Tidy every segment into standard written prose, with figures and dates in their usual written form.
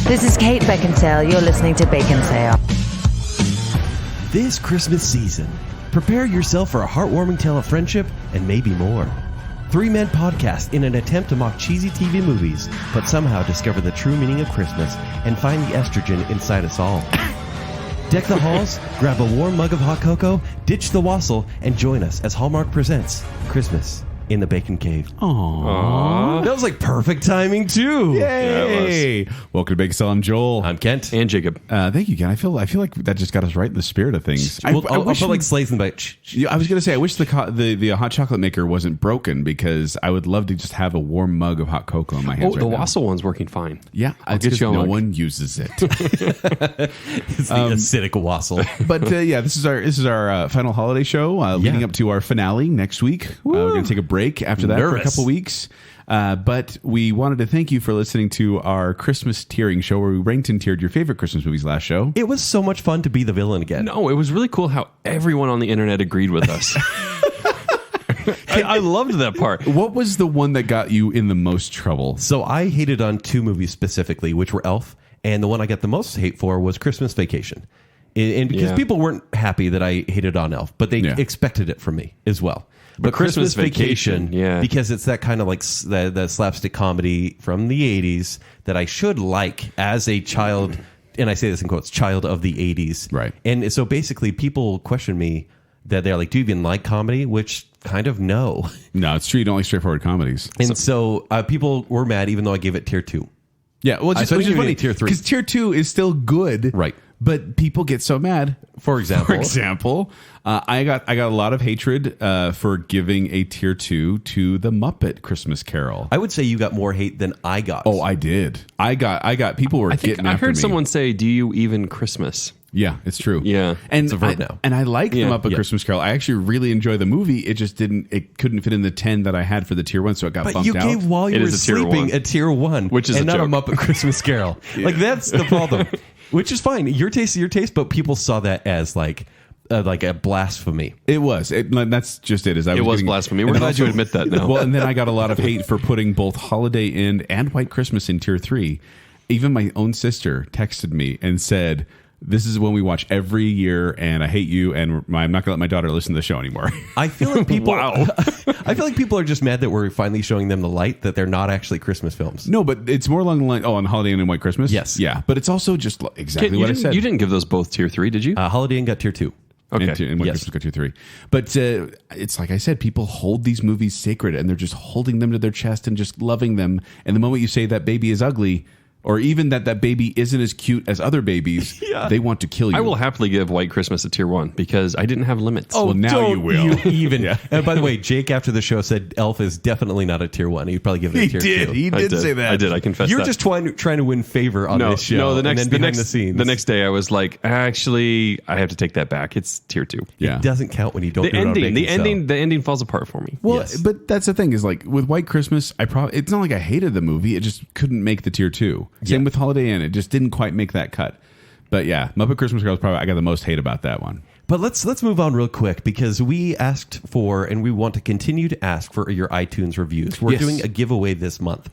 This is Kate Baconsale. You're listening to Baconsale. This Christmas season, prepare yourself for a heartwarming tale of friendship and maybe more. Three Men Podcast in an attempt to mock cheesy TV movies, but somehow discover the true meaning of Christmas and find the estrogen inside us all. Deck the halls, grab a warm mug of hot cocoa, ditch the wassail, and join us as Hallmark presents Christmas in the Bacon Cave. Aww. That was like perfect timing too. Yay! Yeah, Welcome to Baconsale. I'm Joel. I'm Kent. and Jacob. Thank you, Ken. I feel like that just got us right in the spirit of things. I'll put like Slays and Bite. I was going to say, I wish the hot chocolate maker wasn't broken because I would love to just have a warm mug of hot cocoa in my hands. Oh, the wassail one's working fine. Yeah, I'll get you on no one. one uses it. It's the acidic wassail. But yeah, this is our final holiday show leading up to our finale next week. We're going to take a break after that for a couple weeks. But we wanted to thank you for listening to our Christmas tiering show where we ranked and tiered your favorite Christmas movies last show. It was so much fun to be the villain again. No, it was really cool how everyone on the internet agreed with us. I loved that part. What was the one that got you in the most trouble? So I hated on two movies specifically, which were Elf, and the one I got the most hate for was Christmas Vacation. And because people weren't happy that I hated on Elf, but they expected it from me as well. But Christmas Vacation, because it's that kind of like the slapstick comedy from the 80s that I should like as a child, and I say this in quotes, child of the 80s. Right. And so basically people question me that they're like, do you even like comedy? Which kind of no. No, it's true. You don't like straightforward comedies. And so people were mad even though I gave it tier 2. Yeah, well, just funny tier 3. Because tier 2 is still good. Right. But people get so mad. For example, I got a lot of hatred for giving a tier 2 to the Muppet Christmas Carol. I would say you got more hate than I got. Oh, I did. I got people were getting after me. I heard someone say, "Do you even Christmas?" Yeah, it's true. Yeah, and it's a verb now. And I like the Muppet Christmas Carol. I actually really enjoy the movie. It just couldn't fit in the 10 that I had for the tier 1, so it got bumped out. But you gave while you were sleeping a tier 1, which is and not joke. a Muppet Christmas Carol. Like that's the problem. Which is fine. Your taste is your taste, but people saw that as like a blasphemy. It was. That's just it. It was blasphemy. We're glad you admit that now. Well, and then I got a lot of hate for putting both Holiday Inn and White Christmas in tier 3. Even my own sister texted me and said, "This is one we watch every year, and I hate you, and I'm not going to let my daughter listen to the show anymore." I feel like people. I feel like people are just mad that we're finally showing them the light that they're not actually Christmas films. No, but it's more along the line. Oh, on Holiday Inn and White Christmas. Yes, yeah, but it's also just exactly what I said. You didn't give those both tier 3, did you? Holiday Inn got tier 2. Okay. And White Christmas got tier 3. But it's like I said, people hold these movies sacred, and they're just holding them to their chest and just loving them. And the moment you say that baby is ugly, or even that baby isn't as cute as other babies, they want to kill you. I will happily give White Christmas a tier 1 because I didn't have limits. Oh, well, now you will. You even. And by the way, Jake after the show said Elf is definitely not a tier 1. He'd probably give it a tier 2. He did say that. I did. I confess. You're that. just trying to win favor on this show. No, the next the next day I was like, actually, I have to take that back. It's tier 2. Yeah. It doesn't count when you don't. The ending falls apart for me. Well, but that's the thing is like with White Christmas, it's not like I hated the movie. It just couldn't make the tier 2. Same with Holiday Inn. It just didn't quite make that cut. But yeah, Muppet Christmas Carol is probably I got the most hate about that one. But let's move on real quick because we asked for and we want to continue to ask for your iTunes reviews. We're doing a giveaway this month.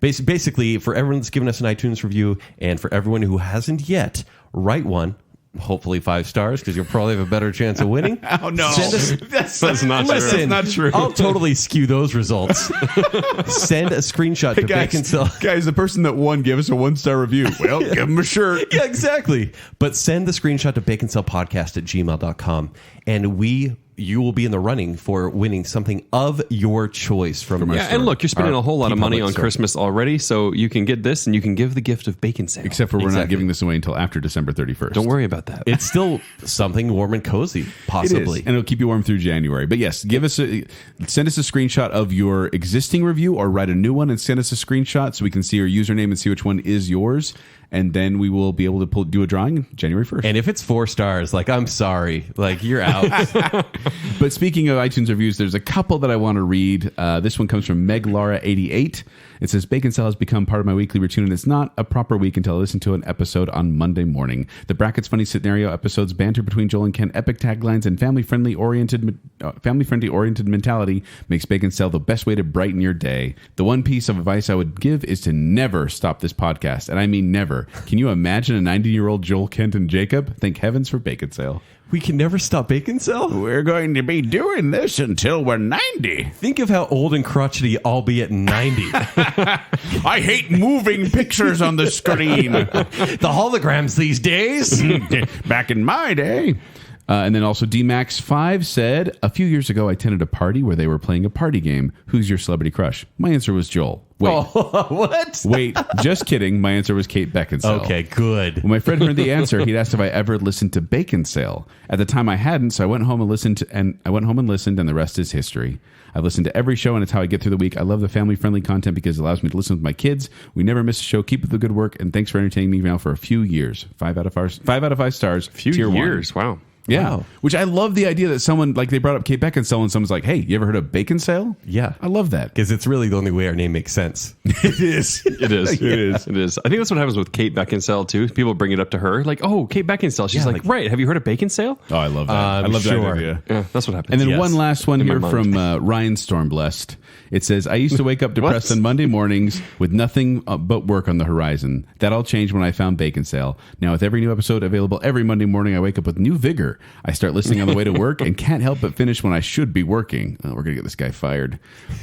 Basically, for everyone that's given us an iTunes review and for everyone who hasn't yet, write one. Hopefully 5 stars because you'll probably have a better chance of winning. Oh no, that's not true. Listen, that's not true. I'll totally skew those results. Send a screenshot to Baconsale. Guys, the person that won gave us a 1-star review. Well, give him a shirt. Yeah, exactly. But send the screenshot to baconsalepodcast@gmail.com and you will be in the running for winning something of your choice from our store. And look, you're spending a whole lot of money on Christmas already, so you can get this and you can give the gift of Baconsale. Except for we're not giving this away until after December 31st. Don't worry about that. It's still something warm and cozy, possibly. It is, and it'll keep you warm through January. But yes, send us a screenshot of your existing review or write a new one and send us a screenshot so we can see your username and see which one is yours. And then we will be able to do a drawing January 1st. And if it's 4 stars, like, I'm sorry. Like, you're out. But speaking of iTunes reviews, there's a couple that I want to read. This one comes from Meg Lara 88. It says, Baconsale has become part of my weekly routine, and it's not a proper week until I listen to an episode on Monday morning. The Brackets Funny Scenario episodes, banter between Joel and Ken, epic taglines, and family-friendly oriented mentality makes Baconsale the best way to brighten your day. The one piece of advice I would give is to never stop this podcast, and I mean never. Can you imagine a 90-year-old Joel, Kent, and Jacob? Thank heavens for Baconsale. We can never stop Baconsale? We're going to be doing this until we're 90. Think of how old and crotchety I'll be at 90. I hate moving pictures on the screen. The holograms these days. Back in my day. And then also DMax5 said, a few years ago, I attended a party where they were playing a party game. Who's your celebrity crush? My answer was Joel. Wait. Oh, what? Wait, just kidding. My answer was Kate Beckinsale. Okay, good. When my friend heard the answer, he'd asked if I ever listened to Baconsale. At the time, I hadn't, so I went home and listened, and the rest is history. I've listened to every show, and it's how I get through the week. I love the family-friendly content because it allows me to listen with my kids. We never miss a show. Keep up the good work, and thanks for entertaining me now for a few years. 5 out of 5 stars. Few tier years. 1. Wow. Yeah, Wow. Which I love the idea that someone, like they brought up Kate Beckinsale and someone's like, hey, you ever heard of Baconsale? Yeah. I love that. Because it's really the only way our name makes sense. It is. It is. Yeah. It is. I think that's what happens with Kate Beckinsale, too. People bring it up to her. Like, oh, Kate Beckinsale. She's Yeah, like, right. Have you heard of Baconsale? Oh, I love that. I love that idea. Yeah, that's what happens. And then Yes. one last one In my here mind. from Ryan Stormblessed. It says, I used to wake up depressed on Monday mornings with nothing but work on the horizon. That all changed when I found Baconsale. Now, with every new episode available every Monday morning, I wake up with new vigor. I start listening on the way to work and can't help but finish when I should be working. Oh, we're going to get this guy fired.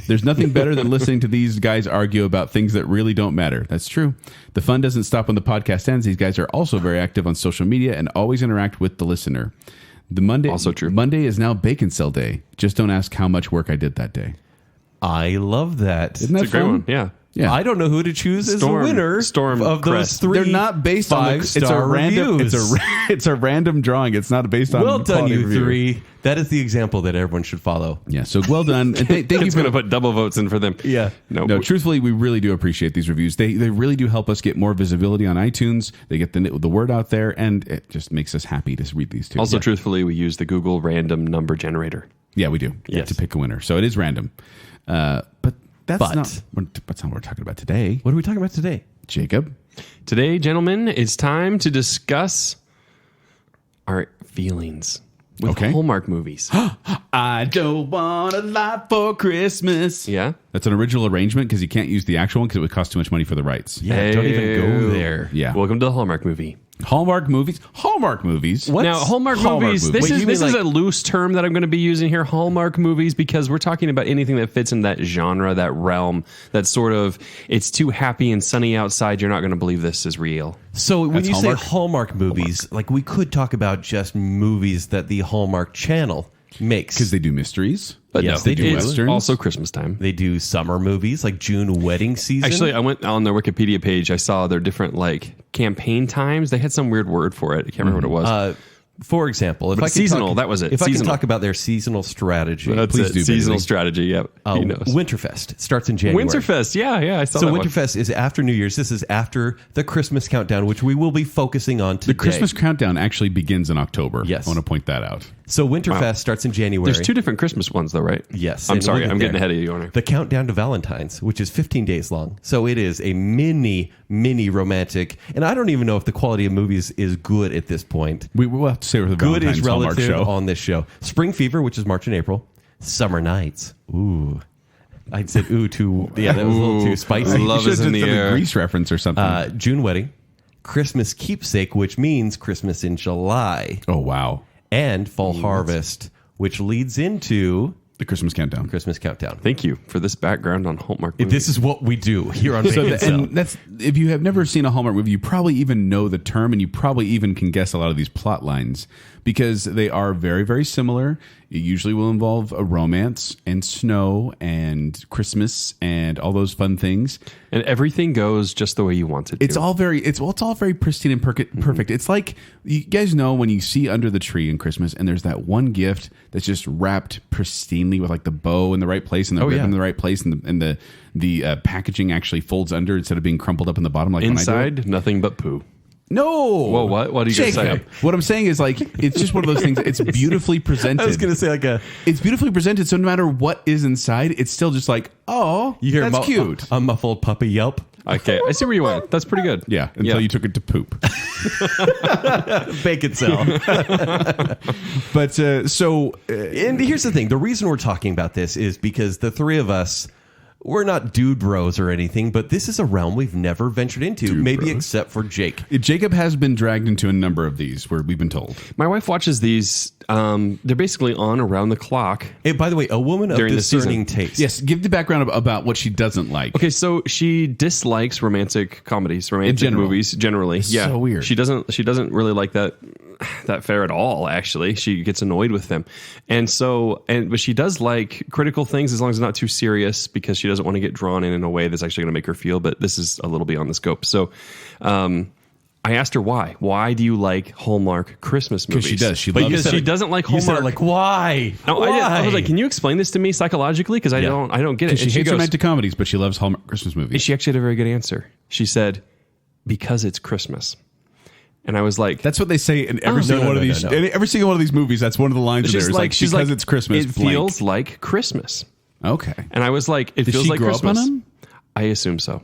There's nothing better than listening to these guys argue about things that really don't matter. That's true. The fun doesn't stop when the podcast ends. These guys are also very active on social media and always interact with the listener. Also true. Monday is now Baconsale Day. Just don't ask how much work I did that day. I love that. Isn't that It's a great fun? one. Yeah. Yeah. I don't know who to choose as the winner of those Crest. 3 They're not based on five-star it's a random. reviews. It's a random drawing. It's not based on. Well done, quality you review. 3. That is the example that everyone should follow. Yeah. So well done. And thank you It's for going to put double votes in for them. Yeah. No, truthfully, we really do appreciate these reviews. They really do help us get more visibility on iTunes. They get the word out there, and it just makes us happy to read these too. Also, truthfully, we use the Google random number generator. Yeah, we do. Yes. To pick a winner. So it is random. But that's not what we're talking about today. What are we talking about today? Jacob? Today, gentlemen, it's time to discuss our feelings with Hallmark movies. I don't want a lot for Christmas. Yeah. That's an original arrangement because you can't use the actual one because it would cost too much money for the rights. Yeah, don't even go there. Yeah. Welcome to the Hallmark movie. Hallmark movies. What's Now, Hallmark movies, movies? this Wait, you is mean a loose term that I'm going to be using here, Hallmark movies, because we're talking about anything that fits in that genre, that realm, that sort of, it's too happy and sunny outside, you're not going to believe this is real. So when That's you Hallmark? say Hallmark movies, like we could talk about just movies that the Hallmark Channel makes. Because they do mysteries. But Yes, no, they do it's westerns. also Christmas time. They do summer movies like June wedding season. Actually, I went on their Wikipedia page. I saw their different like campaign times. They had some weird word for it. I can't remember what it was. For example, if But I could seasonal, talk, that was it. If I can Seasonal. talk about their seasonal strategy, That's please it. do, Seasonal Bailey. strategy. Yep. He knows. Winterfest starts in January. Winterfest. Yeah. I saw So that one. Winterfest is after New Year's. This is after the Christmas countdown, which we will be focusing on today. The Christmas countdown actually begins in October. Yes. I want to point that out. So Winterfest starts in January. There's 2 different Christmas ones, though, right? Yes. I'm and sorry. we'll I'm get getting there. ahead of you, Owner. The countdown to Valentine's, which is 15 days long. So it is a mini romantic. And I don't even know if the quality of movies is good at this point. We'll have to say with the Good Valentine's is Hallmark relative show. on this show. Spring Fever, which is March and April. Summer Nights. Ooh. I said ooh too. Yeah, that was a little too spicy. Love You is should in have the done air. a Grease reference or something. June Wedding. Christmas Keepsake, which means Christmas in July. oh, wow. And Fall Harvest, which leads into The Christmas countdown. Christmas Countdown. Thank you for this background on Hallmark movies. This is what we do here on So Baconsale. and that's if you have never seen a Hallmark movie, you probably even know the term, and you probably even can guess a lot of these plot lines because they are very, very similar. It usually will involve a romance and snow and Christmas and all those fun things. and everything goes just the way you want it to. It's all very pristine and perfect. It's like you guys know when you see under the tree in Christmas, and there's that one gift that's just wrapped pristinely with like the bow in the right place and the ribbon in the right place, and the packaging actually folds under instead of being crumpled up in the bottom. Like Inside, when I do it. nothing but poo. No. Whoa, what? What are you going to say? What I'm saying is like it's just one of those things. It's beautifully presented. I was going to say It's beautifully presented, so no matter what is inside, it's still just like, oh, you hear that's cute. A muffled puppy yelp. Okay, I see where you went. That's pretty good. Yeah, until you took it to poop. Baconsale. But and here's the thing. The reason we're talking about this is because the three of us, we're not dude bros or anything, but this is a realm we've never ventured into, maybe except for Jake. Jacob has been dragged into a number of these where we've been told. My wife watches these. They're basically on around the clock. Hey, by the way, a woman of discerning taste. Yes, give the background about what she doesn't like. Okay, so she dislikes romantic comedies, romantic movies generally. Yeah, so weird. She doesn't really like that fare at all. Actually, she gets annoyed with them, but she does like critical things as long as it's not too serious because she doesn't want to get drawn in a way that's actually going to make her feel. But this is a little beyond the scope. So, I asked her why. Why do you like Hallmark Christmas movies? Because she does. Because she doesn't like Hallmark. You said it like, why? No, why? I was like, can you explain this to me psychologically? Because I don't get it. She hates romantic comedies, but she loves Hallmark Christmas movies. She actually had a very good answer. She said, because it's Christmas. And I was like, that's what they say in every single one of these. Every single one of these movies, that's one of the lines in there. It's like, because it's Christmas. It feels like Christmas. Okay. And I was like, it feels like Christmas. Up on them? I assume so.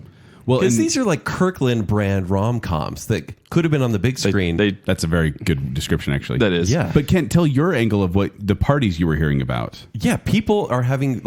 Well, because these are like Kirkland brand rom-coms that could have been on the big screen. That's a very good description, actually. That is. Yeah. But Kent, tell your angle of what the parties you were hearing about. Yeah, people are having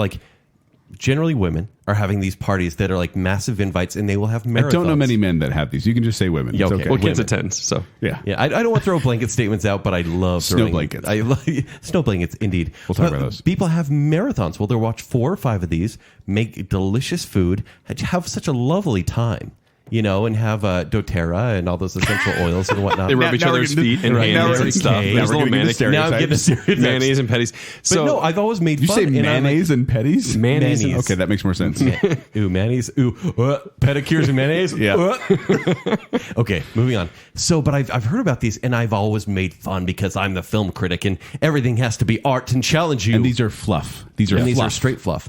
generally women are having these parties that are like massive invites, and they will have marathons. I don't know many men that have these. You can just say women. Yeah, okay. Well, kids attend, so. Yeah. I don't want to throw blanket statements out, but I love snow blankets. I love snow blankets, indeed. We'll talk about those. People have marathons. Well, they'll watch 4 or 5 of these, make delicious food, have such a lovely time. And have doTERRA and all those essential oils and whatnot. They rub each other's feet and hands and stuff. Okay. There's a little manicure. Now I'm getting serious. Mayonnaise and petties. But no, I've always made fun. You say mayonnaise and petties? Mayonnaise. Okay, that makes more sense. Ooh, mayonnaise. Ooh, pedicures and mayonnaise. Yeah. Okay, moving on. So, but I've heard about these, and I've always made fun because I'm the film critic, and everything has to be art and challenge you. And these are fluff. These are straight fluff.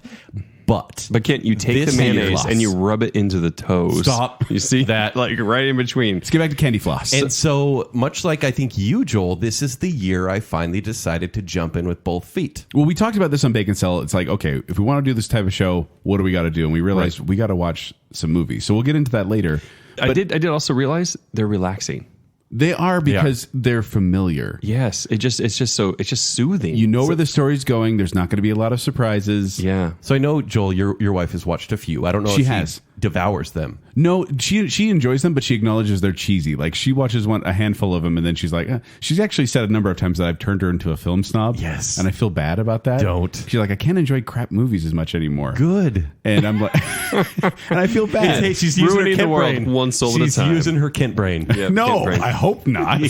But Kent, you take the mayonnaise and you rub it into the toes. Stop. You see that? Like right in between. Let's get back to candy floss. And so, much like I think you, Joel, this is the year I finally decided to jump in with both feet. Well, we talked about this on Baconsale. It's like, okay, if we want to do this type of show, what do we got to do? And we realized we got to watch some movies. So we'll get into that later. I did also realize they're relaxing. They are because they're familiar. Yes, it's just soothing. You know where the story's going. There's not going to be a lot of surprises. Yeah. So I know, Joel, your wife has watched a few. I don't know if she devours them. No, she enjoys them, but she acknowledges they're cheesy. Like she watches a handful of them, and then she's like, she's actually said a number of times that I've turned her into a film snob. Yes, and I feel bad about that. Don't. She's like, I can't enjoy crap movies as much anymore. Good. And I'm like, and I feel bad. Hey, she's using ruining her the world brain. one soul at a time. She's using her Kent brain. Yep, no, Kent brain. I hope not.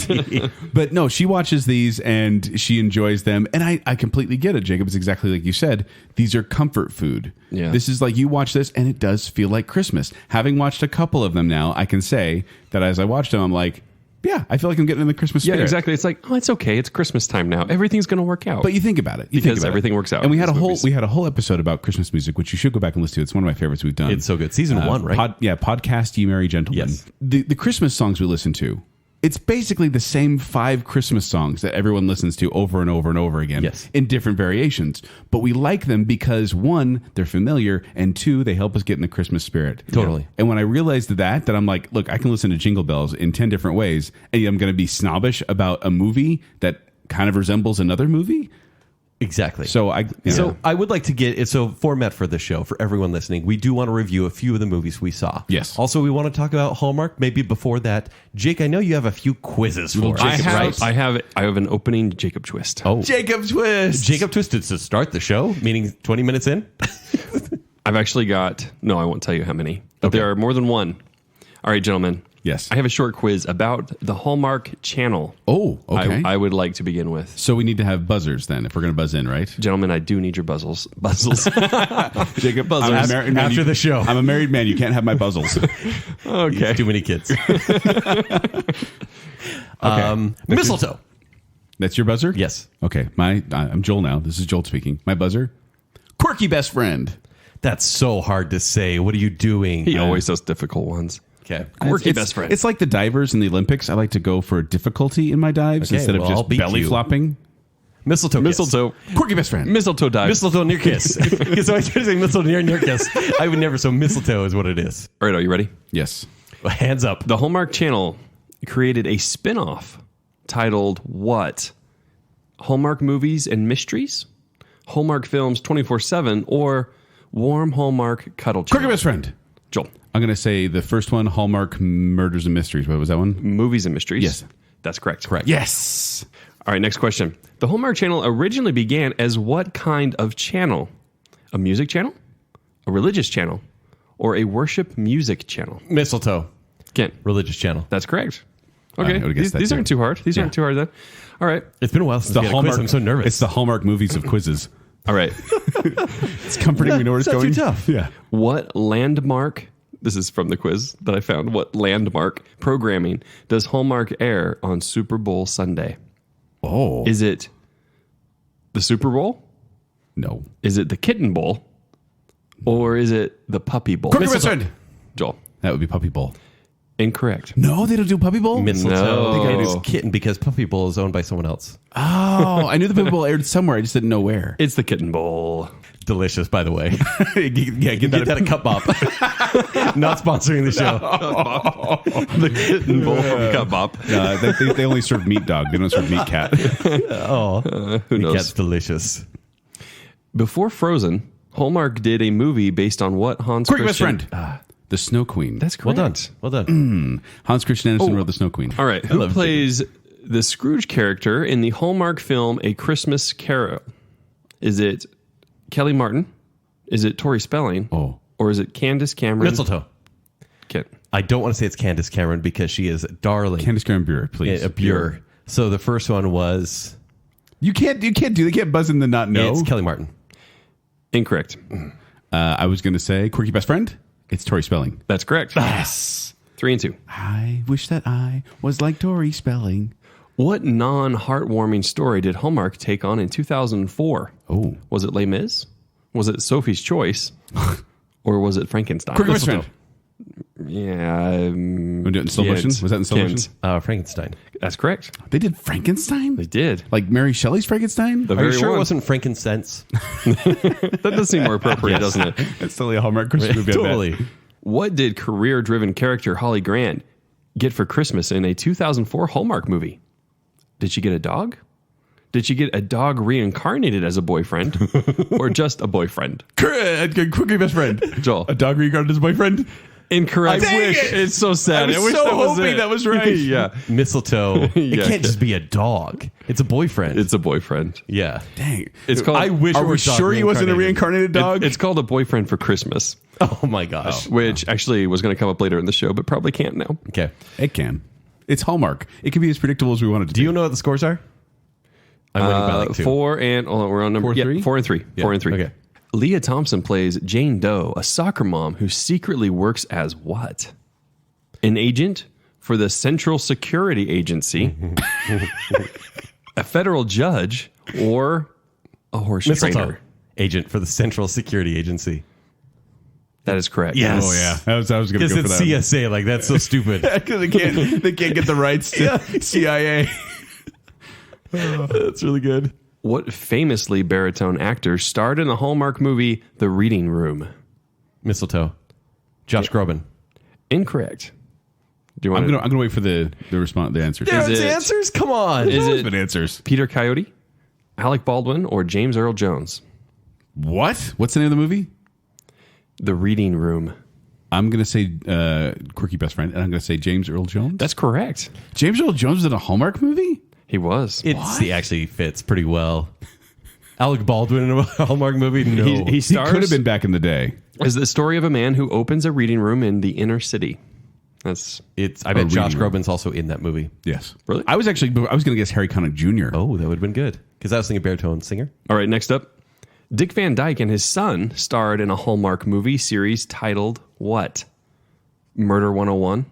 But no, she watches these and she enjoys them, and I completely get it, Jacob. It's exactly like you said. These are comfort food. Yeah. This is like you watch this, and it does feel like Christmas. Having watched a couple of them now, I can say that as I watched them, I'm like, yeah, I feel like I'm getting in the Christmas spirit. Yeah, exactly. It's like, oh, it's okay. It's Christmas time now. Everything's going to work out. But you think about it. Because everything works out. And we had a whole episode about Christmas music, which you should go back and listen to. It's one of my favorites we've done. It's so good. Season 1, right? Podcast Ye Merry Gentlemen. Yes. The Christmas songs we listen to, it's basically the same 5 Christmas songs that everyone listens to over and over and over again in different variations. But we like them because 1, they're familiar, and 2, they help us get in the Christmas spirit. Totally. And when I realized that I'm like, look, I can listen to Jingle Bells in 10 different ways, and I'm going to be snobbish about a movie that kind of resembles another movie. Exactly. So I would like to get format for the show for everyone listening. We do want to review a few of the movies we saw. Yes. Also, we want to talk about Hallmark. Maybe before that, Jake, I know you have a few quizzes for us. I have an opening Jacob twist. Oh, Jacob Twist. Jacob Twist to start the show, meaning 20 minutes in. I've actually got I won't tell you how many, but there are more than one. All right, gentlemen. Yes. I have a short quiz about the Hallmark Channel. Oh, okay. I would like to begin with. So we need to have buzzers then, if we're going to buzz in, right? Gentlemen, I do need your buzzles. Jacob, buzzers. I'm a married man. After the show. I'm a married man. You can't have my buzzles. Okay. Too many kids. Mistletoe. That's your buzzer? Yes. Okay. I'm Joel now. This is Joel speaking. My buzzer? Quirky best friend. That's so hard to say. What are you doing? He always does difficult ones. Okay. Quirky best friend. It's like the divers in the Olympics. I like to go for difficulty in my dives instead of I'll just beat belly you. flopping. Mistletoe. Kiss. Mistletoe. Quirky best friend. Mistletoe dive. Mistletoe near kiss. Because I was trying to say mistletoe near kiss. I would never. So mistletoe is what it is. All right, are you ready? Yes. Hands up. The Hallmark Channel created a spin-off titled what? Hallmark Movies and Mysteries? Hallmark Films 24/7 or Warm Hallmark Cuddle Channel? Quirky best friend. Joel. I'm going to say the first one, Hallmark Murders and Mysteries. What was that one? Movies and Mysteries? Yes. That's correct. Yes. All right, next question. The Hallmark Channel originally began as what kind of channel? A music channel? A religious channel? Or a worship music channel? Mistletoe. Kent. Religious channel. That's correct. Okay. I would've guessed that These too. aren't too hard. These aren't too hard then. All right. It's been a while since we had a quiz. I'm so nervous. It's the Hallmark movies of quizzes. All right. It's comforting. We know where it's It's not going. too tough. Yeah. What landmark, this is from the quiz that I found, what landmark programming does Hallmark air on Super Bowl Sunday? Oh. Is it the Super Bowl? No. Is it the Kitten Bowl? Or is it the Puppy Bowl? Quirky best friend. Joel. That would be Puppy Bowl. Incorrect. No, they don't do Puppy Bowl? Mistletoe. No. They got this kitten because Puppy Bowl is owned by someone else. Oh, I knew the Puppy Bowl aired somewhere. I just didn't know where. It's the Kitten Bowl. Delicious, by the way. Yeah, get Get that at Cup Bop. Not sponsoring the show. The Kitten Bowl from Cup Bop. They only serve meat dog. They don't serve meat cat. Who knows? Cat's delicious. Before Frozen, Hallmark did a movie based on what Hans Quirky best Christian... friend. The Snow Queen. That's Well correct. done. Well done. Hans Christian Andersen wrote The Snow Queen. All right. Who plays the Scrooge character in the Hallmark film A Christmas Carol? Is it Kelly Martin? Is it Tori Spelling? Oh. Or is it Candace Cameron? Mistletoe. Kent. I don't want to say it's Candace Cameron because she is darling. Candace Cameron Bure, please. A Bure. So the first one was You can't buzz in the not know. it's Kelly Martin. Incorrect. I was going to say Quirky best friend. It's Tori Spelling. That's correct. Yes. 3 and 2. I wish that I was like Tori Spelling. What non-heartwarming story did Hallmark take on in 2004? Oh. Was it Les Mis? Was it Sophie's Choice? Or was it Frankenstein? Quirky best friend. Yeah. We're doing slow motion? Was that in slow motion? Frankenstein. That's correct. They did Frankenstein? They did. Like Mary Shelley's Frankenstein? The Are you very sure one. it wasn't frankincense? That does seem more appropriate, doesn't it? It's totally a Hallmark Christmas movie. I bet. Totally. What did career-driven character Holly Grant get for Christmas in a 2004 Hallmark movie? Did she get a dog? Did she get a dog reincarnated as a boyfriend? Or just a boyfriend? Quirky best friend. Joel. A dog regarded as boyfriend? Incorrect. I wish. It's so sad. I was wish so that was hoping it. that was right. Yeah. Mistletoe. It Yeah, can't just be a dog. It's a boyfriend. It's a boyfriend. yeah. Dang. It's called. I wish Are it we was dog sure he wasn't a reincarnated dog? It's called A Boyfriend for Christmas, Oh my gosh. which actually was going to come up later in the show, but probably can't now. Okay. It can. It's Hallmark. It can be as predictable as we want it to Do you know what the scores are? I'm winning by like 2. 4 and hold on, we're on number 4 3? 4 and 3. Yeah. 4 and 3. Okay. Leah Thompson plays Jane Doe, a soccer mom who secretly works as what? An agent for the Central Security Agency, a federal judge, or a horse Mistletoe. trainer. Agent for the Central Security Agency. That is correct. Yes. Oh, yeah. I was going to Because go for it's that. CSA. Like, that's so stupid. Because they can't get the rights to CIA. That's really good. What famously baritone actor starred in the Hallmark movie The Reading Room? Mistletoe. Josh Groban. Incorrect. Do you want I'm gonna wait for the response, the answers. There's it- answers? Come on. Is There's it been answers. Peter Coyote, Alec Baldwin, or James Earl Jones? What? What's the name of the movie? The Reading Room. I'm gonna say Quirky Best Friend, and I'm gonna say James Earl Jones. That's correct. James Earl Jones was in a Hallmark movie. He was. It actually fits pretty well. Alec Baldwin in a Hallmark movie? No. He He stars could have been back in the day. is the story of a man who opens a reading room in the inner city. That's I bet Josh Reading Room. Groban's also in that movie. Yes, Really? I was gonna guess Harry Connick Jr. Oh, that would have been good. Because I was thinking baritone singer. all right. Next up, Dick Van Dyke and his son starred in a Hallmark movie series titled what? Murder 101,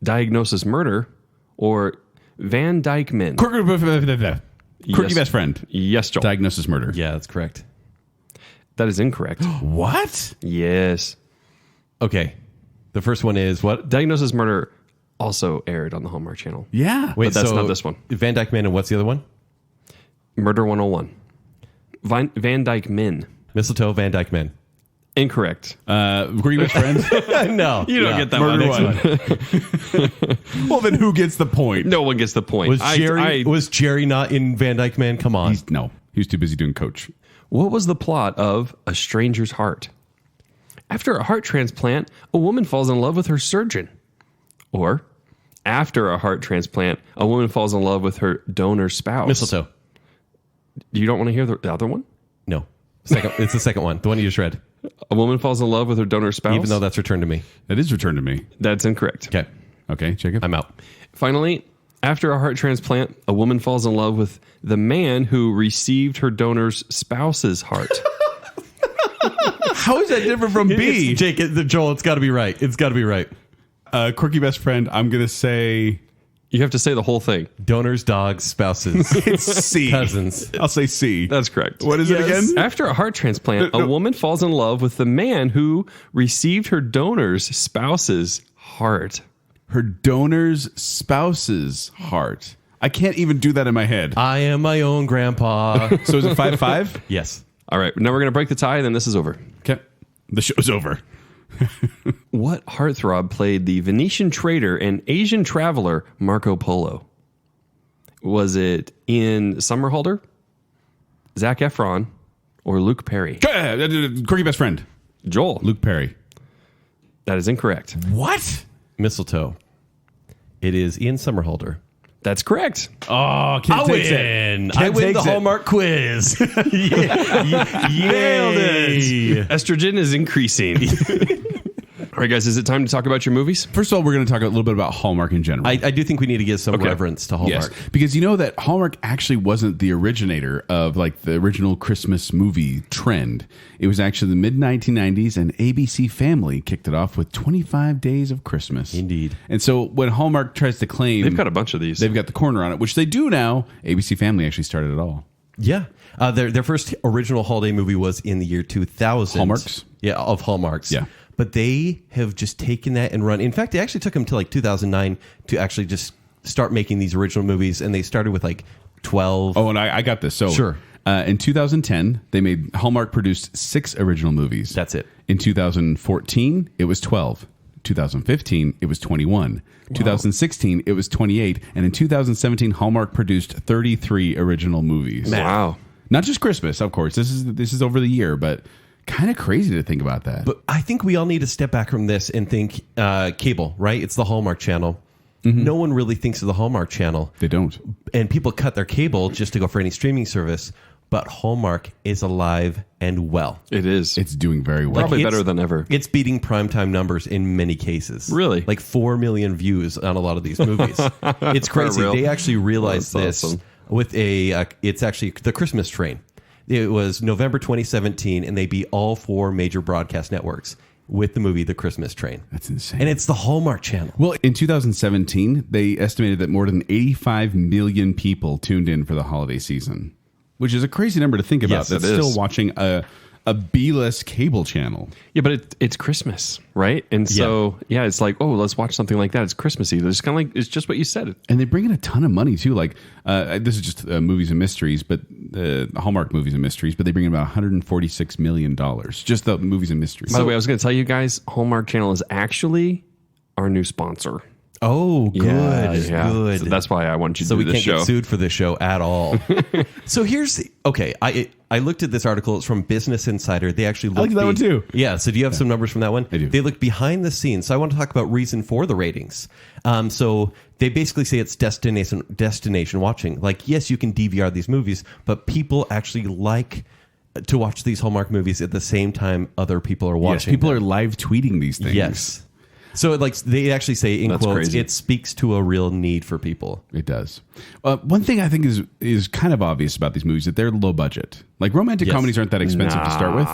Diagnosis Murder, or Van Dyke Men? Quirky Best Friend. Yes, Joel. Diagnosis Murder. Yeah, that's correct. That is incorrect. What? Yes. Okay. The first one is what? Diagnosis Murder also aired on the Hallmark Channel. Yeah. Wait, but that's not this one. Van Dyke Men, and what's the other one? Murder 101. Van Dyke Men. Mistletoe, Van Dyke Men. Incorrect. Were you best friends? No. You don't get that one. Well, then who gets the point? No one gets the point. Was Jerry not in Van Dyke Man? Come on. He was too busy doing Coach. What was the plot of A Stranger's Heart? After a heart transplant, a woman falls in love with her surgeon. Or, after a heart transplant, a woman falls in love with her donor spouse. Mistletoe. You don't want to hear the other one? No. It's the second one. The one you just read. A woman falls in love with her donor spouse? Even though that's Return to Me. That is Return to Me. That's incorrect. Okay, check it. I'm out. Finally, after a heart transplant, a woman falls in love with the man who received her donor's spouse's heart. How is that different from B? Joel, it's got to be right. It's got to be right. Quirky best friend, I'm going to say... You have to say the whole thing. Donors, dogs, spouses. It's C. Cousins. I'll say C. That's correct. What is it again? After a heart transplant, a woman falls in love with the man who received her donor's spouse's heart. Her donor's spouse's heart. I can't even do that in my head. I am my own grandpa. So is it 5-5? Yes. All right. Now we're going to break the tie, and then this is over. Okay. The show's over. What heartthrob played the Venetian trader and Asian traveler Marco Polo? Was it Ian Somerhalder, Zac Efron, or Luke Perry? Quirky best friend. Joel. Luke Perry. That is incorrect. What? Mistletoe. It is Ian Somerhalder. That's correct. Oh, Kid takes it. I win the Hallmark quiz. Nailed it. Estrogen is increasing. All right, guys, is it time to talk about your movies? First of all, we're going to talk a little bit about Hallmark in general. I do think we need to give some reverence to Hallmark. Yes, because you know that Hallmark actually wasn't the originator of like the original Christmas movie trend. It was actually the mid-1990s, and ABC Family kicked it off with 25 Days of Christmas. Indeed. And so when Hallmark tries to claim... They've got a bunch of these. They've got the corner on it, which they do now. ABC Family actually started it all. Yeah. Their first original holiday movie was in the year 2000. Hallmarks? Yeah, of Hallmarks. Yeah. But they have just taken that and run. In fact, it actually took them to like 2009 to actually just start making these original movies. And they started with like 12. Oh, and I got this. So sure. In 2010, they made Hallmark produced 6 original movies. That's it. In 2014, it was 12. 2015, it was 21. 2016, it was 28. And in 2017, Hallmark produced 33 original movies. Wow. Not just Christmas, of course. This is over the year, but kind of crazy to think about that. But I think we all need to step back from this and think cable, right? It's the Hallmark Channel. Mm-hmm. No one really thinks of the Hallmark Channel. They don't. And people cut their cable just to go for any streaming service. But Hallmark is alive and well. It is. It's doing very well. Probably better than ever. It's beating primetime numbers in many cases. Really? Like 4 million views on a lot of these movies. It's crazy. They actually realized this with it's actually The Christmas Train. It was November 2017, and they beat all 4 major broadcast networks with the movie The Christmas Train. That's insane. And it's the Hallmark Channel. Well, in 2017, they estimated that more than 85 million people tuned in for the holiday season, which is a crazy number to think about. Yes, that's still watching a B-less cable channel. Yeah, but it's Christmas, right? And so, yeah, it's like, oh, let's watch something like that. It's Christmassy. It's kind of like, it's just what you said. And they bring in a ton of money, too. Like, this is just movies and mysteries, but Hallmark movies and mysteries, but they bring in about $146 million. Just the movies and mysteries. By the way, I was going to tell you guys, Hallmark Channel is actually our new sponsor. Oh, good. Yeah. Good. So that's why I want you to so do we this can't show. get sued for this show at all. So I looked at this article. It's from Business Insider. They actually looked I like that one too. Yeah. So do you have some numbers from that one? I do. They look behind the scenes. So I want to talk about reason for the ratings. So they basically say it's destination watching. Like, yes, you can DVR these movies, but people actually like to watch these Hallmark movies at the same time other people are watching. Yes, people are live tweeting these things. Yes. So like they actually say in That's quotes, crazy. it speaks to a real need for people. It does. One thing I think is kind of obvious about these movies that they're low budget. Like romantic comedies aren't that expensive to start with.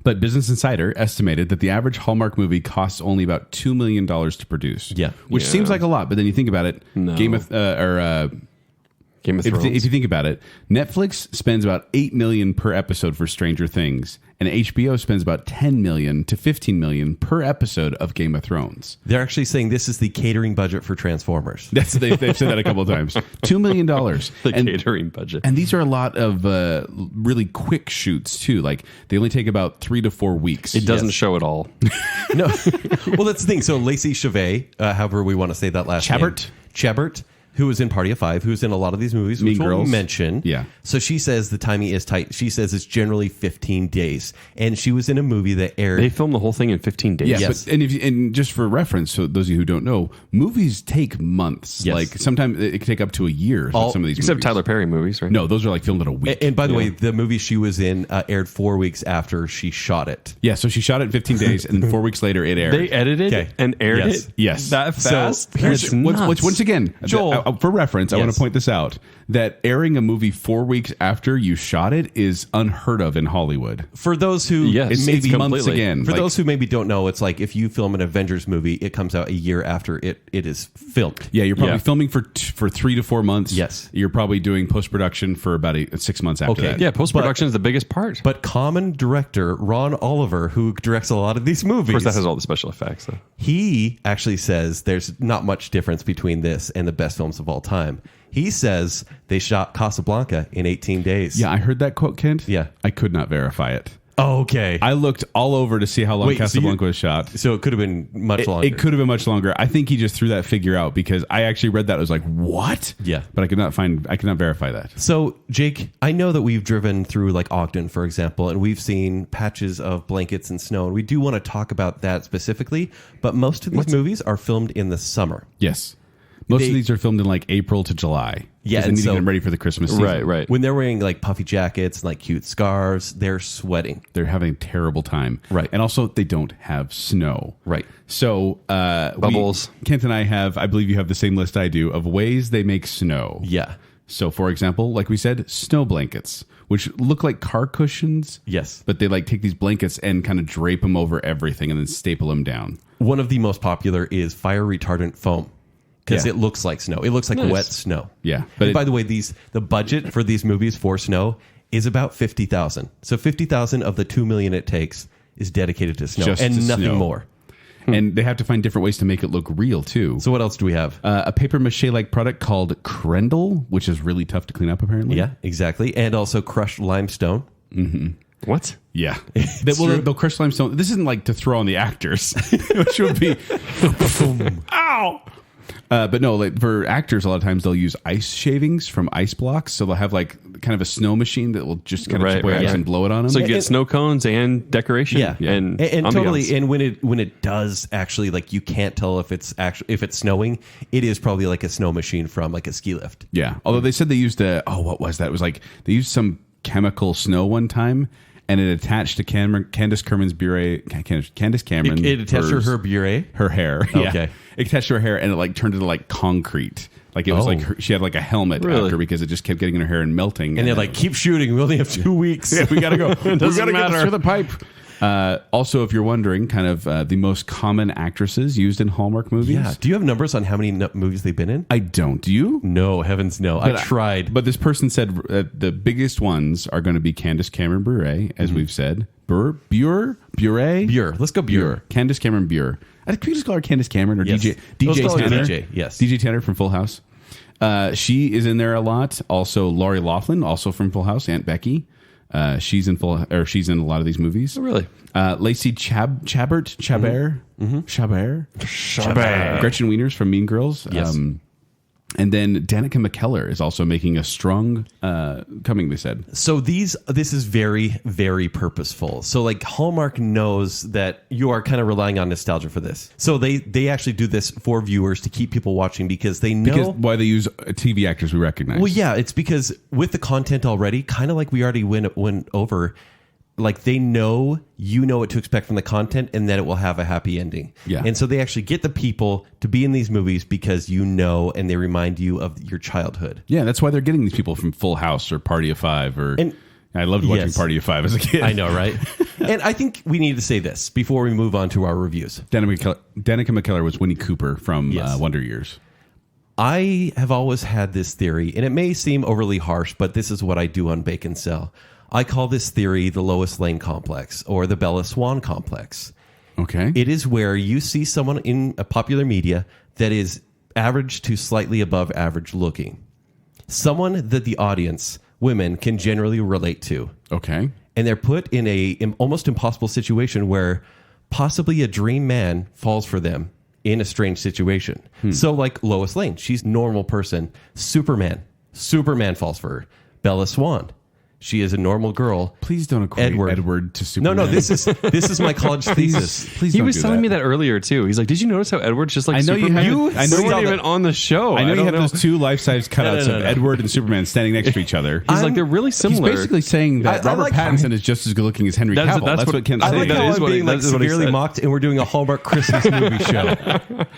But Business Insider estimated that the average Hallmark movie costs only about $2 million to produce. Yeah. Which seems like a lot, but then you think about it. No. Game of Thrones. If you think about it, Netflix spends about $8 million per episode for Stranger Things, and HBO spends about $10 million to $15 million per episode of Game of Thrones. They're actually saying this is the catering budget for Transformers. They've said that a couple of times. $2 million. Catering budget. And these are a lot of really quick shoots too. Like they only take about 3 to 4 weeks. It doesn't show at all. No. Well, that's the thing. So Lacey Chabert, however we want to say that last name. Chabert, who was in Party of Five, who's in a lot of these movies, which we'll mention. Yeah. So she saes the timing is tight. She says it's generally 15 days. And she was in a movie that aired... They filmed the whole thing in 15 days. Yeah, Yes. but, and just for reference, so those of you who don't know, movies take months. Yes. Like sometimes it can take up to a year. Some of these Except movies. Tyler Perry movies, right? No, those are like filmed in a week. And by the way, the movie she was in aired 4 weeks after she shot it. Yeah, so she shot it in 15 days, and then 4 weeks later it aired. They edited and aired Yes. it Yes. that fast? Which, once again, Joel. for reference, I want Yes. to point this out, that airing a movie 4 weeks after you shot it is unheard of in Hollywood. For those who Yes, It's maybe months again. For Like- those who maybe don't know, it's like if you film an Avengers movie, it comes out a year after it is filmed. Yeah, you're probably Yeah. filming for 3 to 4 months. Yes. You're probably doing post-production for about 6 months after Okay. that. Yeah, post-production is the biggest part. But common director Ron Oliver, who directs a lot of these movies, Of course, that has all the special effects, though. he actually says there's not much difference between this and the best films of all time. He says they shot Casablanca in 18 days. Yeah, I heard that quote, Kent. Yeah. I could not verify it. Oh, okay. I looked all over to see how long Wait, so Casablanca was shot. So it could have been much longer. It could have been much longer. I think he just threw that figure out because I actually read that. I was like, what? Yeah. But I could not verify that. So, Jake, I know that we've driven through like Ogden, for example, and we've seen patches of blankets and snow, and we do want to talk about that specifically, but most of these movies are filmed in the summer. Yes. Most of these are filmed in like April to July. Yeah, Because they and need so- to get ready for the Christmas season. Right. When they're wearing like puffy jackets and like cute scarves, they're sweating. They're having a terrible time. Right. And also, they don't have snow. Right. So, Bubbles. Kent and I have, I believe you have the same list I do, of ways they make snow. Yeah. So, for example, like we said, snow blankets, which look like car cushions. Yes. But they like take these blankets and kind of drape them over everything and then staple them down. One of the most popular is fire retardant foam because Yeah. it looks like snow. It looks like Nice. wet snow. Yeah. But by the way, the budget for these movies for snow is about 50,000. So 50,000 of the 2 million it takes is dedicated to snow Just and to nothing snow. more. And they have to find different ways to make it look real, too. So what else do we have? A paper mache-like product called Crendel, which is really tough to clean up, apparently. Yeah, exactly. And also crushed limestone. What? Yeah. true. They'll crush limestone. This isn't like to throw on the actors, which would be... Ow! But no, like for actors, a lot of times they'll use ice shavings from ice blocks. So they'll have like kind of a snow machine that will just kind of chip away ice and blow it on them. So you get snow cones and decoration. Yeah, And totally. ambiance. And when it does actually, like, you can't tell if it's snowing. It is probably like a snow machine from like a ski lift. Yeah. Although they said they used what was that? It was like they used some chemical snow one time, and it attached to Candace Cameron's bure. Candace Cameron. It attached to her bure. Her hair. Okay. Yeah. It attached to her hair, and it like turned into like concrete. Like it was like she had like a helmet after because it just kept getting in her hair and melting. And they're like, keep shooting. We only have 2 weeks. yeah, we gotta go. we gotta matter. get through the pipe. Also, if you're wondering, kind of the most common actresses used in Hallmark movies. Yeah. Do you have numbers on how many movies they've been in? I don't. Do you? No, heavens no. I tried. But this person said the biggest ones are going to be Candace Cameron Bure, as we've said. Bure. Let's go Bure. Candace Cameron Bure. I think we just call her Candace Cameron or Yes. DJ Let's call her Tanner. DJ, yes. DJ Tanner from Full House. She is in there a lot. Also, Lori Loughlin, also from Full House. Aunt Becky. She's in she's in a lot of these movies. Oh, really? Lacey Chabert. Gretchen Wieners from Mean Girls. Yes. And then Danica McKellar is also making a strong coming, they said. So this is very, very purposeful. So like Hallmark knows that you are kind of relying on nostalgia for this. So they actually do this for viewers to keep people watching because they know. Because why they use TV actors we recognize. Well, yeah, it's because with the content already, kind of like we already went over, like they know you know what to expect from the content and that it will have a happy ending. Yeah. And so they actually get the people to be in these movies because you know and they remind you of your childhood. Yeah, that's why they're getting these people from Full House or Party of Five. I loved watching Yes. Party of Five as a kid. I know, right? And I think we need to say this before we move on to our reviews. Danica McKellar was Winnie Cooper from Yes. Wonder Years. I have always had this theory, and it may seem overly harsh, but this is what I do on Baconsale. I call this theory the Lois Lane complex or the Bella Swan complex. Okay. It is where you see someone in a popular media that is average to slightly above average looking. Someone that the audience, women, can generally relate to. Okay. And they're put in a almost impossible situation where possibly a dream man falls for them in a strange situation. So like Lois Lane, she's a normal person. Superman falls for her. Bella Swan, she is a normal girl. Please don't equate Edward to Superman. No, this is my college thesis. Please He don't was do telling that. me that earlier too. He's like, "Did you notice how Edward's just like I know you Superman?" haven't- I know We you weren't haven't- even on the show. I know you don't have know. those two life-size cutouts No. of Edward and Superman standing next to each other. He's like, they're really He's similar. basically saying that I Robert like- Pattinson is just as good looking as Henry Cavill. That's what Kent's I saying. like That how is I'm what he- being like that is what he severely said. mocked, and we're doing a Hallmark Christmas movie show.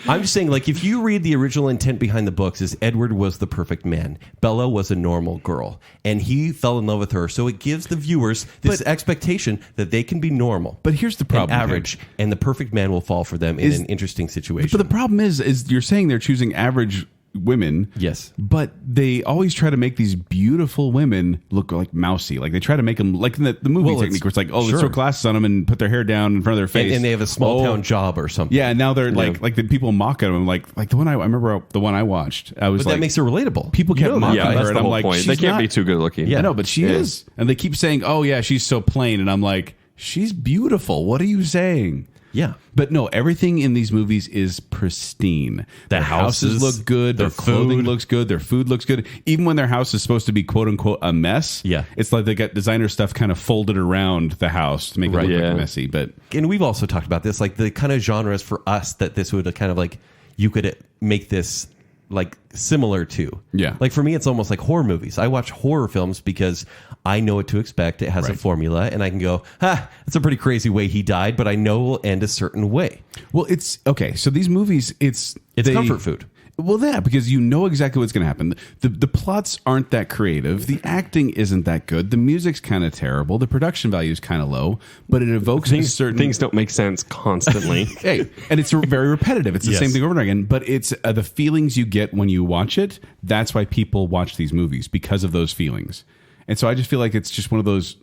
I'm just saying, like, if you read the original intent behind the books, is Edward was the perfect man, Bella was a normal girl, and he fell in love with her. So it gives the viewers this expectation that they can be normal. But here's the problem, and average, and the perfect man will fall for them in an interesting situation. But the problem is you're saying they're choosing average women. Yes. But they always try to make these beautiful women look like mousy. Like they try to make them like in the movie technique where it's like, oh, let's throw glasses on them and put their hair down in front of their face. and they have a small town job or something. Yeah, and now they're like the people mock at them. Like the one I remember the one I watched. I was But like, that makes it relatable. people kept mocking Yeah, her, that's and the I'm whole like, point. They she's can't not- be too good looking. Yeah, I know, but she is. And they keep saying, oh yeah, she's so plain, and I'm like, she's beautiful. What are you saying? Yeah. But no, everything in these movies is pristine. Their houses look good. Their clothing looks good. Their food looks good. Even when their house is supposed to be quote unquote a mess. Yeah. It's like they got designer stuff kind of folded around the house to make it look like messy. But And we've also talked about this, like the kind of genres for us that this would kind of like, you could make this like similar to. Yeah. Like for me, it's almost like horror movies. I watch horror films because I know what to expect. It has a formula, and I can go, that's a pretty crazy way he died, but I know it will end a certain way. well, it's okay. So these movies, it's comfort food. Well, yeah, because you know exactly what's going to happen. The plots aren't that creative. The acting isn't that good. The music's kind of terrible. The production value is kind of low, but it evokes a certain Things don't make sense constantly. Hey, and it's very repetitive. It's the same thing over and over again, but it's the feelings you get when you watch it. That's why people watch these movies, because of those feelings. And so I just feel like it's just one of those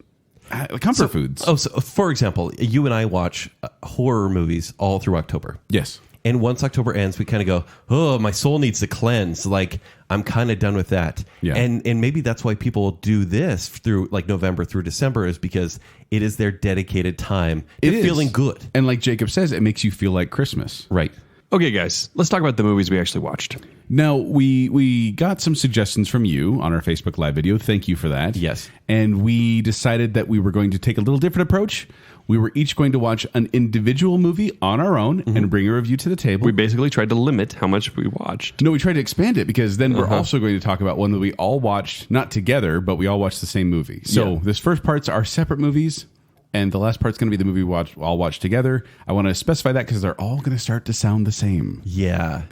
comfort foods. Oh, so for example, you and I watch horror movies all through October. Yes. And once October ends, we kind of go, oh, my soul needs to cleanse. Like, I'm kind of done with that. Yeah. And maybe that's why people do this through like November through December, is because it is their dedicated time. They're feeling good. And like Jacob says, it makes you feel like Christmas. Right. Okay, guys, let's talk about the movies we actually watched. Now, we got some suggestions from you on our Facebook Live video. Thank you for that. Yes. And we decided that we were going to take a little different approach. We were each going to watch an individual movie on our own and bring a review to the table. We basically tried to limit how much we watched. No, we tried to expand it, because then we're also going to talk about one that we all watched, not together, but we all watched the same movie. So this first part's our separate movies, and the last part's going to be the movie we all watch together. I want to specify that because they're all going to start to sound the same. Yeah.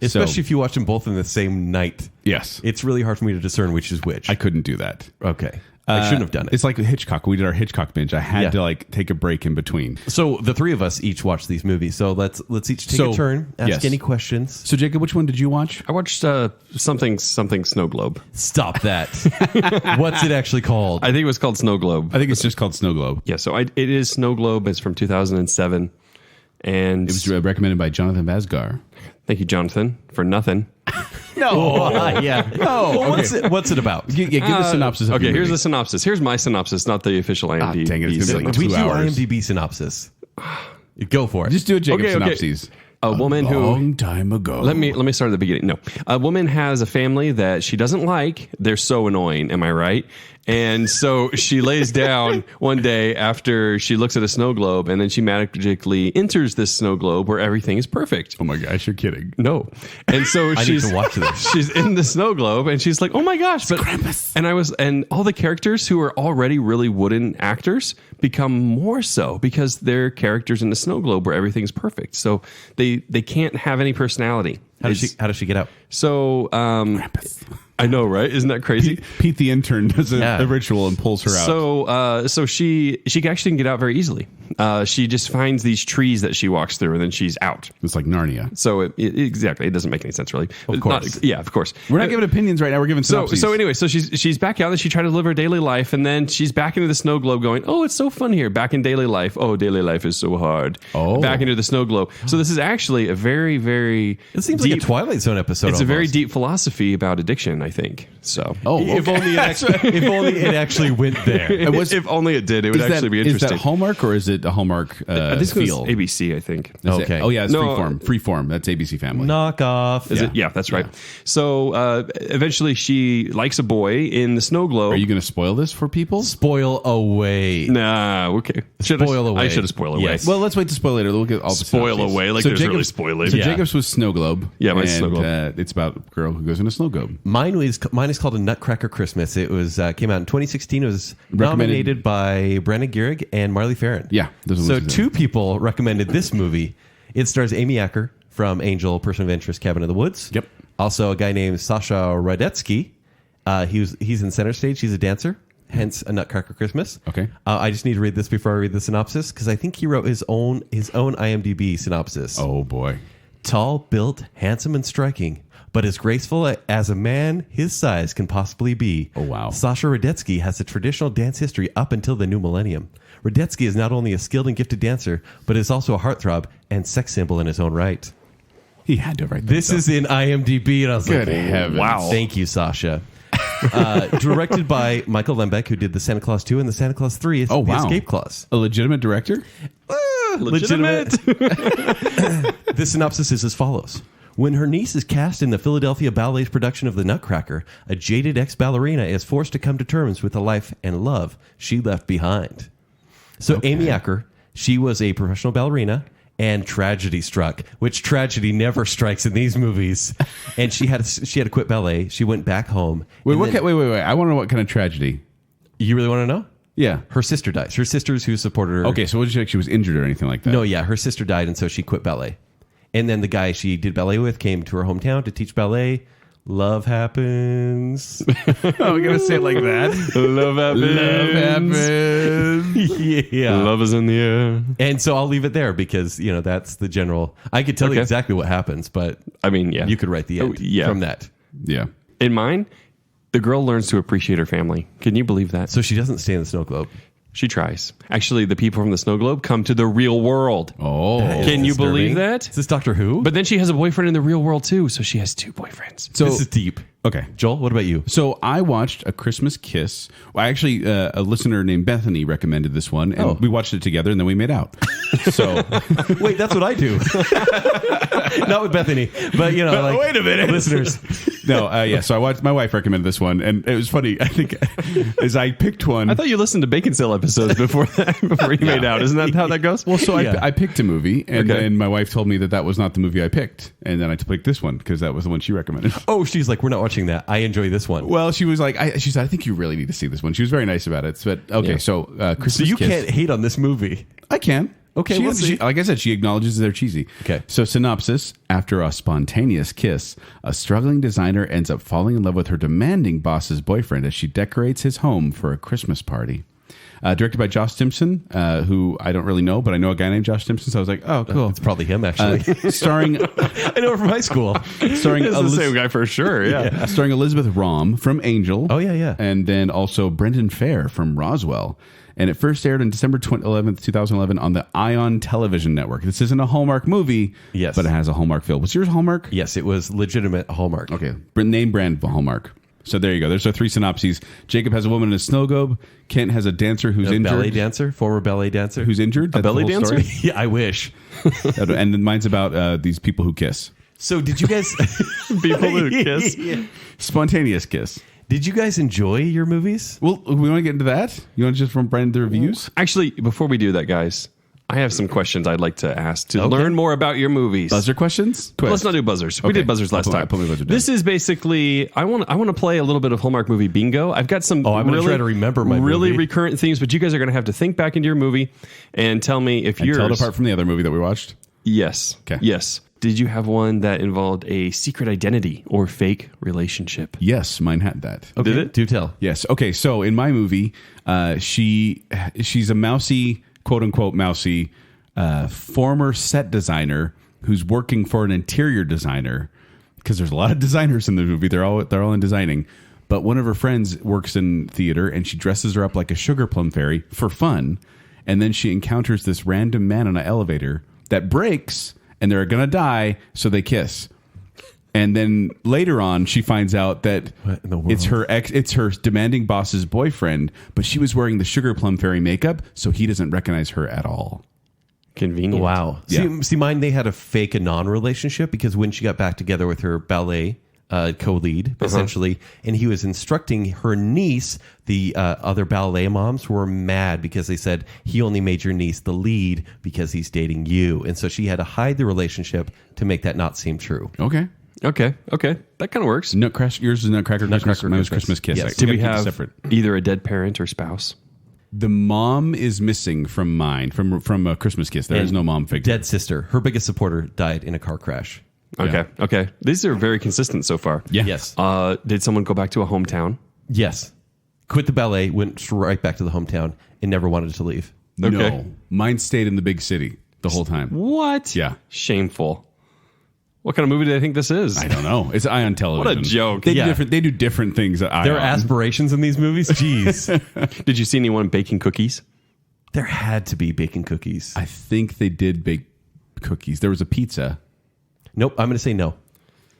Especially if you watch them both in the same night. Yes. It's really hard for me to discern which is which. I couldn't do that. Okay. I shouldn't have done it. It's like Hitchcock. We did our Hitchcock binge. I had to like take a break in between. So the three of us each watched these movies. So let's each take a turn, ask any questions. So Jacob, which one did you watch? I watched something Snow Globe. Stop that. What's it actually called? I think it was called Snow Globe. I think it's just called Snow Globe. Yeah, so it is Snow Globe. It's from 2007. And It was recommended by Jonathan Vasgar. thank you, Jonathan, for nothing. Yeah. Well, what's it about? Give the synopsis. Of Okay, your here's movie. the synopsis. Here's my synopsis, not the official IMDb. dang it, it's gonna be like We 2 do hours. IMDb synopsis. Go for it. Just do a Jacob Okay. synopsis. A woman who long time ago. Let me start at the beginning. No, a woman has a family that she doesn't like. They're so annoying. Am I right? And so she lays down one day after she looks at a snow globe, and then she magically enters this snow globe where everything is perfect. Oh my gosh, you're kidding. No, and so I need she's to watch this. She's in the snow globe, and she's like, "Oh my gosh!" But and all the characters who are already really wooden actors become more so because they're characters in the snow globe where everything's perfect. So they can't have any personality. How does she get out? So I know, right? Isn't that crazy? Pete the intern does a ritual and pulls her out. So she actually can get out very easily. She just finds these trees that she walks through, and then she's out. It's like Narnia. So exactly, it doesn't make any sense really. Of course. Of course. We're not giving opinions right now. We're giving synopses. So anyway, so she's back out, and she tried to live her daily life, and then she's back into the snow globe, going, "Oh, it's so fun here." Back in daily life. Oh, daily life is so hard. Oh, back into the snow globe. So this is actually a very, very. It seems deep, like a Twilight Zone episode. It's almost. a very deep philosophy about addiction, I think. So, If only it actually went there. if only it did, it would actually be interesting. Is that Hallmark or is it a Hallmark this feel? was ABC, I think. Is Okay. it? Oh yeah, it's No. Freeform. Freeform. That's ABC Family. Knock off. Is it? Yeah, that's right. So eventually, she likes a boy in the snow globe. Are you going to spoil this for people? Spoil away. Nah, okay. Spoil away. I should have spoiled away. Yes. Well, let's wait to spoil later. Look at all the Spoil synopses. away, like there's really spoiling. So Yeah. Jacob's was Snow Globe. Yeah, mine's and, Snow Globe. It's about a girl who goes in a snow globe. Mine is called A Nutcracker Christmas. It was came out in 2016. It was nominated by Brennan Gehrig and Marley Farron. Yeah, those are the So ones who two people recommended this movie. It stars Amy Acker from Angel, Person of Interest, Cabin in the Woods. Yep. Also a guy named Sasha Radetsky. He's in center stage. He's a dancer. Hence A Nutcracker Christmas. Okay. I just need to read this before I read the synopsis because I think he wrote his own IMDb synopsis. Oh boy. Tall, built, handsome, and striking, but as graceful as a man his size can possibly be. Oh, wow. Sasha Radetsky has a traditional dance history up until the new millennium. Radetsky is not only a skilled and gifted dancer, but is also a heartthrob and sex symbol in his own right. He had to write This is in IMDb, and I was Good like, heavens. wow. Thank you, Sasha. Directed by Michael Lembeck, who did the Santa Claus 2 and the Santa Claus 3, Oh, The wow. Escape Clause. a legitimate director. Legitimate. The synopsis is as follows. When her niece is cast in the Philadelphia Ballet's production of The Nutcracker, a jaded ex-ballerina is forced to come to terms with the life and love she left behind. So Amy Acker, she was a professional ballerina, and tragedy struck, which tragedy never strikes in these movies. And she had to quit ballet. She went back home. Wait, and then- wait. I want to know what kind of tragedy. You really want to know? Yeah. Her sister dies. Her sisters who supported her. Okay, so what did she like? She was injured or anything like that? No, yeah, her sister died, and so she quit ballet. And then the guy she did ballet with came to her hometown to teach ballet. Love happens. Oh, we're gonna say it like that. Love happens. Yeah. Love is in the air. And so I'll leave it there because, that's the general. I could tell you Okay. exactly what happens, but I mean, yeah. you could write the end from that. Yeah. In mine, the girl learns to appreciate her family. Can you believe that? So she doesn't stay in the snow globe. She tries. Actually, the people from the snow globe come to the real world. Oh. Can you believe that? Is this Doctor Who? But then she has a boyfriend in the real world too, so she has two boyfriends. So this is deep. okay. Joel, what about you? So I watched A Christmas Kiss. Well, actually, a listener named Bethany recommended this one, and we watched it together, and then we made out. So Wait, that's what I do. Not with Bethany, but like, wait a minute, listeners. no, yeah. So I watched. My wife recommended this one, and it was funny. I think as I picked one, I thought you listened to Baconsale episodes before you made out. Isn't that how that goes? well, so Yeah. I picked a movie, and Okay. then my wife told me that was not the movie I picked, and then I picked this one because that was the one she recommended. Oh, she's like, we're not watching that. I enjoy this one. Well, she was like, she said, I think you really need to see this one. She was very nice about it. But okay, Yeah. so Christmas So you Kiss. can't hate on this movie. I can. Okay, She- we'll see. like I said, she acknowledges they're cheesy. Okay. So synopsis: after a spontaneous kiss, a struggling designer ends up falling in love with her demanding boss's boyfriend as she decorates his home for a Christmas party. Directed by Josh Simpson, who I don't really know, but I know a guy named Josh Simpson, so I was like, oh, cool. It's probably him, actually. Starring I know her from high school. starring It's the same guy for sure. Yeah. starring Elizabeth Rom from Angel. Oh, yeah. And then also Brendan Fair from Roswell. And it first aired on December 11th, 2011 on the Ion Television Network. This isn't a Hallmark movie, Yes. but it has a Hallmark feel. Was yours Hallmark? Yes, it was legitimate Hallmark. Okay. Name brand Hallmark. So there you go. There's our three synopses. Jacob has a woman in a snow globe. Kent has a dancer who's A injured. ballet dancer, former ballet dancer. Who's injured. That's the belly whole dancer? story. Yeah, I wish. And then mine's about these people who kiss. So did you guys People who kiss. Spontaneous kiss. Did you guys enjoy your movies? Well, we want to get into that. You want to just from Brand the reviews? Actually, before we do that, guys, I have some questions I'd like to ask to learn more about your movies. Buzzer questions? Let's not do buzzers. We Okay. did buzzers last I'll time. put my buzzer down. This is basically I want to play a little bit of Hallmark movie bingo. I've got some I'm gonna try to remember my really movie. recurrent themes, but you guys are going to have to think back into your movie and tell me if And yours. tell it apart from the other movie that we watched. Yes. Okay. Yes. Did you have one that involved a secret identity or fake relationship? Yes, mine had that. Okay, Did it? do tell. Yes. Okay. So in my movie, she's a mousy quote unquote mousy former set designer who's working for an interior designer, because there's a lot of designers in the movie. They're all in designing. But one of her friends works in theater, and she dresses her up like a sugar plum fairy for fun. And then she encounters this random man on an elevator that breaks, and they're going to die, so they kiss. And then later on, she finds out that it's her demanding boss's boyfriend, but she was wearing the sugar plum fairy makeup, so he doesn't recognize her at all. Convenient. Wow. Yeah. See, mine, they had a fake Anon relationship, because when she got back together with her ballet co-lead, essentially, and he was instructing her niece, the other ballet moms were mad because they said he only made your niece the lead because he's dating you. And so she had to hide the relationship to make that not seem true. Okay. That kind of works. Yours is Nutcracker Christmas. Mine was Christmas Kiss. Yes. Did we have either a dead parent or spouse? The mom is missing from mine, from a Christmas Kiss. There is no mom figure. Dead sister. Her biggest supporter died in a car crash. Okay. These are very consistent so far. Yeah. Yes. Did someone go back to a hometown? Yes. Quit the ballet, went right back to the hometown, and never wanted to leave. Okay. No. Mine stayed in the big city the whole time. What? Yeah. Shameful. What kind of movie do they think this is? I don't know. It's Ion Television. What a joke. They do different things at Ion. There are aspirations in these movies? Jeez. Did you see anyone baking cookies? There had to be baking cookies. I think they did bake cookies. There was a pizza. Nope, I'm going to say no.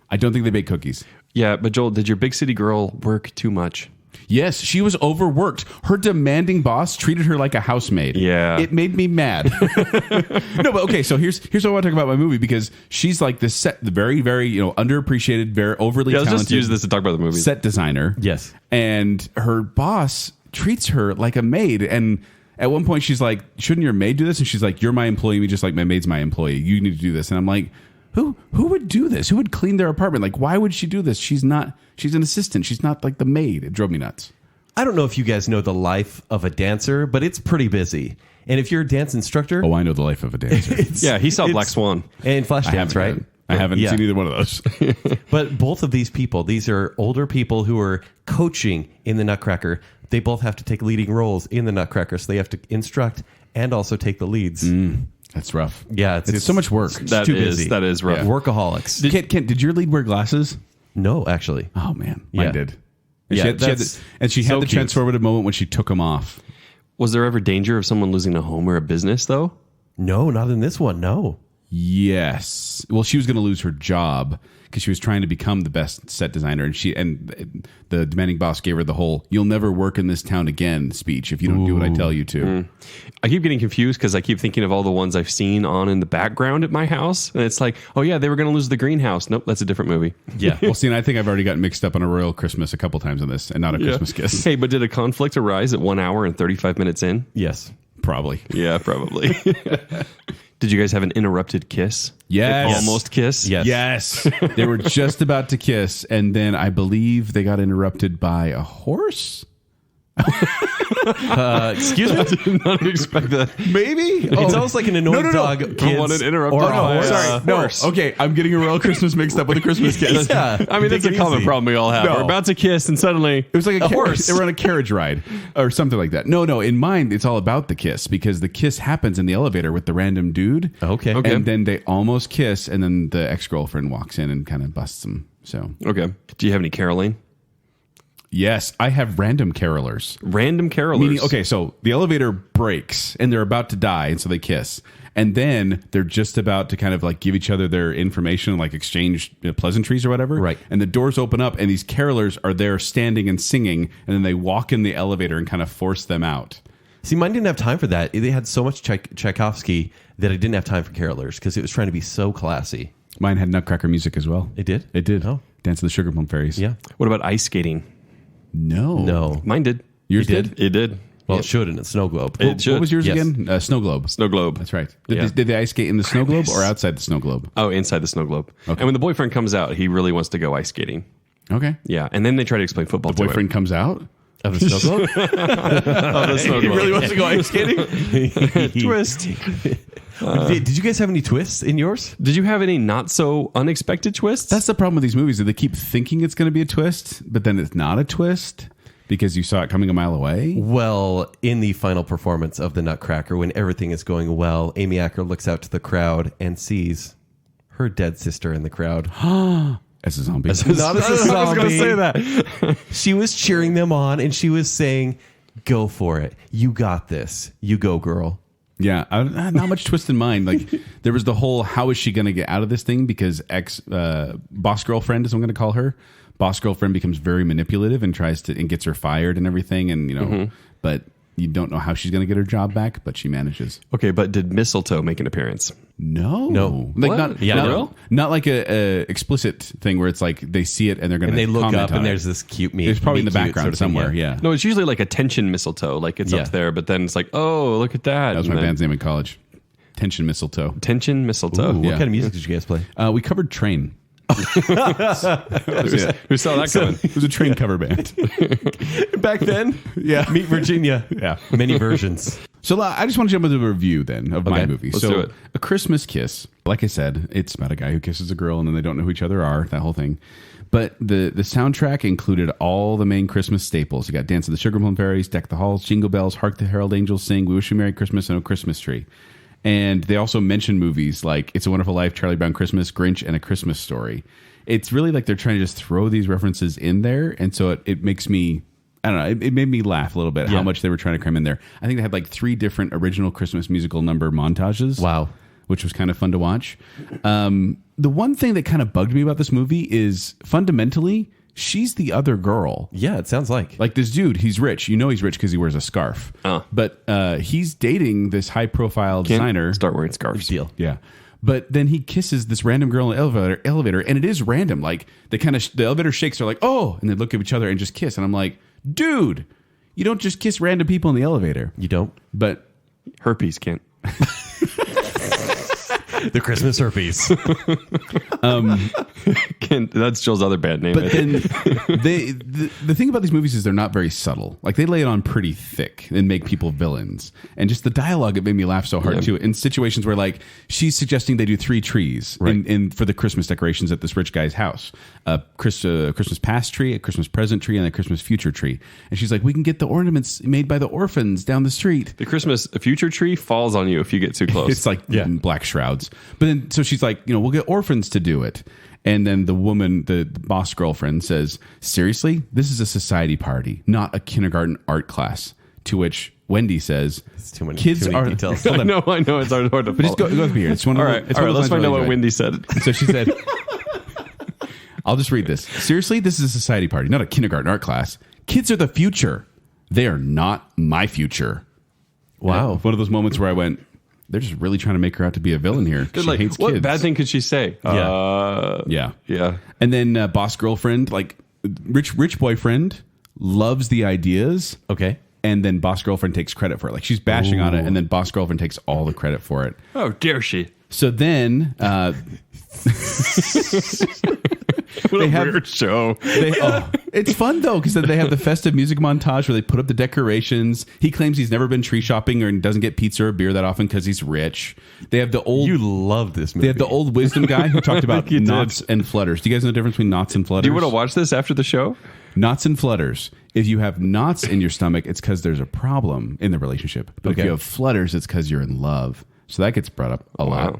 I don't think they bake cookies. Yeah, but Joel, did your big city girl work too much? Yes, she was overworked. Her demanding boss treated her like a housemaid. Yeah. It made me mad. No, but okay, so here's what I want to talk about my movie, because she's like the very, very, underappreciated, very overly Let's talented just use this to talk about the movie. set designer. Yes. And her boss treats her like a maid. And at one point she's like, shouldn't your maid do this? And she's like, you're my employee, just like my maid's my employee. You need to do this. And I'm like, Who would do this? Who would clean their apartment? Like, why would she do this? She's an assistant. She's not like the maid. It drove me nuts. I don't know if you guys know the life of a dancer, but it's pretty busy. And if you're a dance instructor... Oh, I know the life of a dancer. Yeah, he saw Black Swan. And Flashdance, right? I haven't seen either one of those. But both of these people, these are older people who are coaching in the Nutcracker. They both have to take leading roles in the Nutcracker, so they have to instruct and also take the leads. That's rough. Yeah, it's so much work. That too is busy. That is rough. Yeah. Workaholics. Kent, did your lead wear glasses? No, actually. Oh, man. Mine Yeah. did. And Yeah, she had so the cute. transformative moment when she took them off. Was there ever danger of someone losing a home or a business, though? No, not in this one, no. Yes. Well, she was going to lose her job because she was trying to become the best set designer, and the demanding boss gave her the whole "you'll never work in this town again" speech if you don't do what I tell you to. I keep getting confused because I keep thinking of all the ones I've seen on in the background at my house, and it's like, oh yeah, they were going to lose the greenhouse. Nope, that's a different movie. Yeah. Well, see, and I think I've already gotten mixed up on a Royal Christmas a couple times on this, and not a Christmas Kiss. Hey, but did a conflict arise at 1 hour and 35 minutes in? Yes. Probably. Yeah, probably. Did you guys have an interrupted kiss? Yes. Almost kiss? Yes. Yes. They were just about to kiss, and then I believe they got interrupted by a horse. Excuse me? I did not expect that. Maybe? It's almost like an annoying dog. I wanted interrupted or a by horse. a horse. Okay, I'm getting a Royal Christmas mixed up with a Christmas kiss. Yeah. I mean, that's a Take it common easy. problem we all have. No. We're about to kiss, and suddenly It was like a horse. They were on a carriage ride or something like that. No, in mine, it's all about the kiss, because the kiss happens in the elevator with the random dude. Okay. And then they almost kiss, and then the ex-girlfriend walks in and kind of busts them. So, Okay. Do you have any caroling? yes, I have random carolers. Random carolers. Meaning, okay, so the elevator breaks and they're about to die, and so they kiss. And then they're just about to kind of like give each other their information, like exchange pleasantries or whatever. Right. And the doors open up, and these carolers are there standing and singing, and then they walk in the elevator and kind of force them out. See, mine didn't have time for that. They had so much Tchaikovsky that I didn't have time for carolers because it was trying to be so classy. Mine had Nutcracker music as well. It did? It did. Oh. Dance of the Sugar Plum Fairies. Yeah. What about ice skating? No. Mine did. Yours did? It did. Well, it should in a snow globe. It should. What was yours Yes. again? Snow Globe. Snow globe. That's right. Yeah. Did they ice skate in the snow globe or outside the snow globe? Oh, inside the snow globe. Okay. And when the boyfriend comes out, he really wants to go ice skating. Okay. Yeah. And then they try to explain football to Boyfriend comes out? Of the snow globe? him. Snow He globe. really wants to go ice skating? Twist. Did you guys have any twists in yours? Did you have any not so unexpected twists? That's the problem with these movies. That they keep thinking it's going to be a twist, but then it's not a twist. because you saw it coming a mile away? Well, in the final performance of the Nutcracker, when everything is going well, Amy Acker looks out to the crowd and sees her dead sister in the crowd. As a zombie. Not as a zombie. I was going to say that. She was cheering them on, and she was saying, go for it. You got this. You go, girl. Yeah, not much twist in mind. Like there was the whole, how is she going to get out of this thing? Because boss girlfriend is what I'm going to call her. Boss girlfriend becomes very manipulative and gets her fired and everything. And, but you don't know how she's going to get her job back, but she manages. Okay, but did mistletoe make an appearance? No. Like what? Not like a explicit thing where it's like they see it and they're going to And they look comment up on and it. there's this cute meat. It's probably in the cute background sort of thing, somewhere. Yeah. No, it's usually like a tension mistletoe. Like it's up there, but then it's like, oh, look at that. That was my band's name in college. Tension Mistletoe. Tension mistletoe. What kind of music did you guys play? We covered Train. Who saw that coming? It was a Train cover band. Back then? Yeah. Meet Virginia. Yeah. Many versions. So I just want to jump into a review then of my movie. Let's So do it. A Christmas Kiss, like I said, it's about a guy who kisses a girl and then they don't know who each other are, that whole thing. But the soundtrack included all the main Christmas staples. You got Dance of the Sugar Plum Fairies, Deck the Halls, Jingle Bells, Hark the Herald Angels Sing, We Wish You Merry Christmas, and A Christmas Tree. And they also mention movies like It's a Wonderful Life, Charlie Brown Christmas, Grinch, and A Christmas Story. It's really like they're trying to just throw these references in there. And so it makes me, I don't know, it made me laugh a little bit how much they were trying to cram in there. I think they had like 3 different original Christmas musical number montages. Wow. Which was kind of fun to watch. The one thing that kind of bugged me about this movie is fundamentally, she's the other girl. Yeah, it sounds like. Like this dude, he's rich. You know he's rich because he wears a scarf. But he's dating this high-profile designer. Start wearing scarves. Deal. Yeah. But then he kisses this random girl in the elevator, and it is random. Like they kind of the elevator shakes. They're like, "Oh," and they look at each other and just kiss. And I'm like, "Dude, you don't just kiss random people in the elevator." You don't? But herpes can't. The Christmas herpes. That's Joel's other band name. But then the thing about these movies is they're not very subtle. Like they lay it on pretty thick and make people villains. And just the dialogue, it made me laugh so hard too. In situations where like she's suggesting they do 3 trees in for the Christmas decorations at this rich guy's house. A Christmas past tree, a Christmas present tree, and a Christmas future tree. And she's like, we can get the ornaments made by the orphans down the street. The Christmas future tree falls on you if you get too close. It's like black shrouds. But then, so she's like, we'll get orphans to do it. And then the woman, the boss girlfriend says, seriously, this is a society party, not a kindergarten art class. To which Wendy says, It's too many details. I know. It's hard to follow. But just go with me here. It's one all of right, it's all one right. of those Let's find lines out what really Wendy said. good. So she said, I'll just read this. Seriously, this is a society party, not a kindergarten art class. Kids are the future. They are not my future. Wow. And one of those moments where I went, they're just really trying to make her out to be a villain here. She Like, hates what kids. bad thing could she say? Yeah. Yeah. And then boss girlfriend, like rich boyfriend, loves the ideas. Okay. And then boss girlfriend takes credit for it. Like she's bashing on it, and then boss girlfriend takes all the credit for it. Oh, dare she? So then What a weird show. It's fun though, because then they have the festive music montage where they put up the decorations. He claims he's never been tree shopping or doesn't get pizza or beer that often because he's rich. They have the old. You love this movie. They have the old wisdom guy who talked about You did. knots and flutters. Do you guys know the difference between knots and flutters? Do you want to watch this after the show? Knots and flutters. If you have knots in your stomach, it's because there's a problem in the relationship. But if you have flutters, it's because you're in love. So that gets brought up a lot.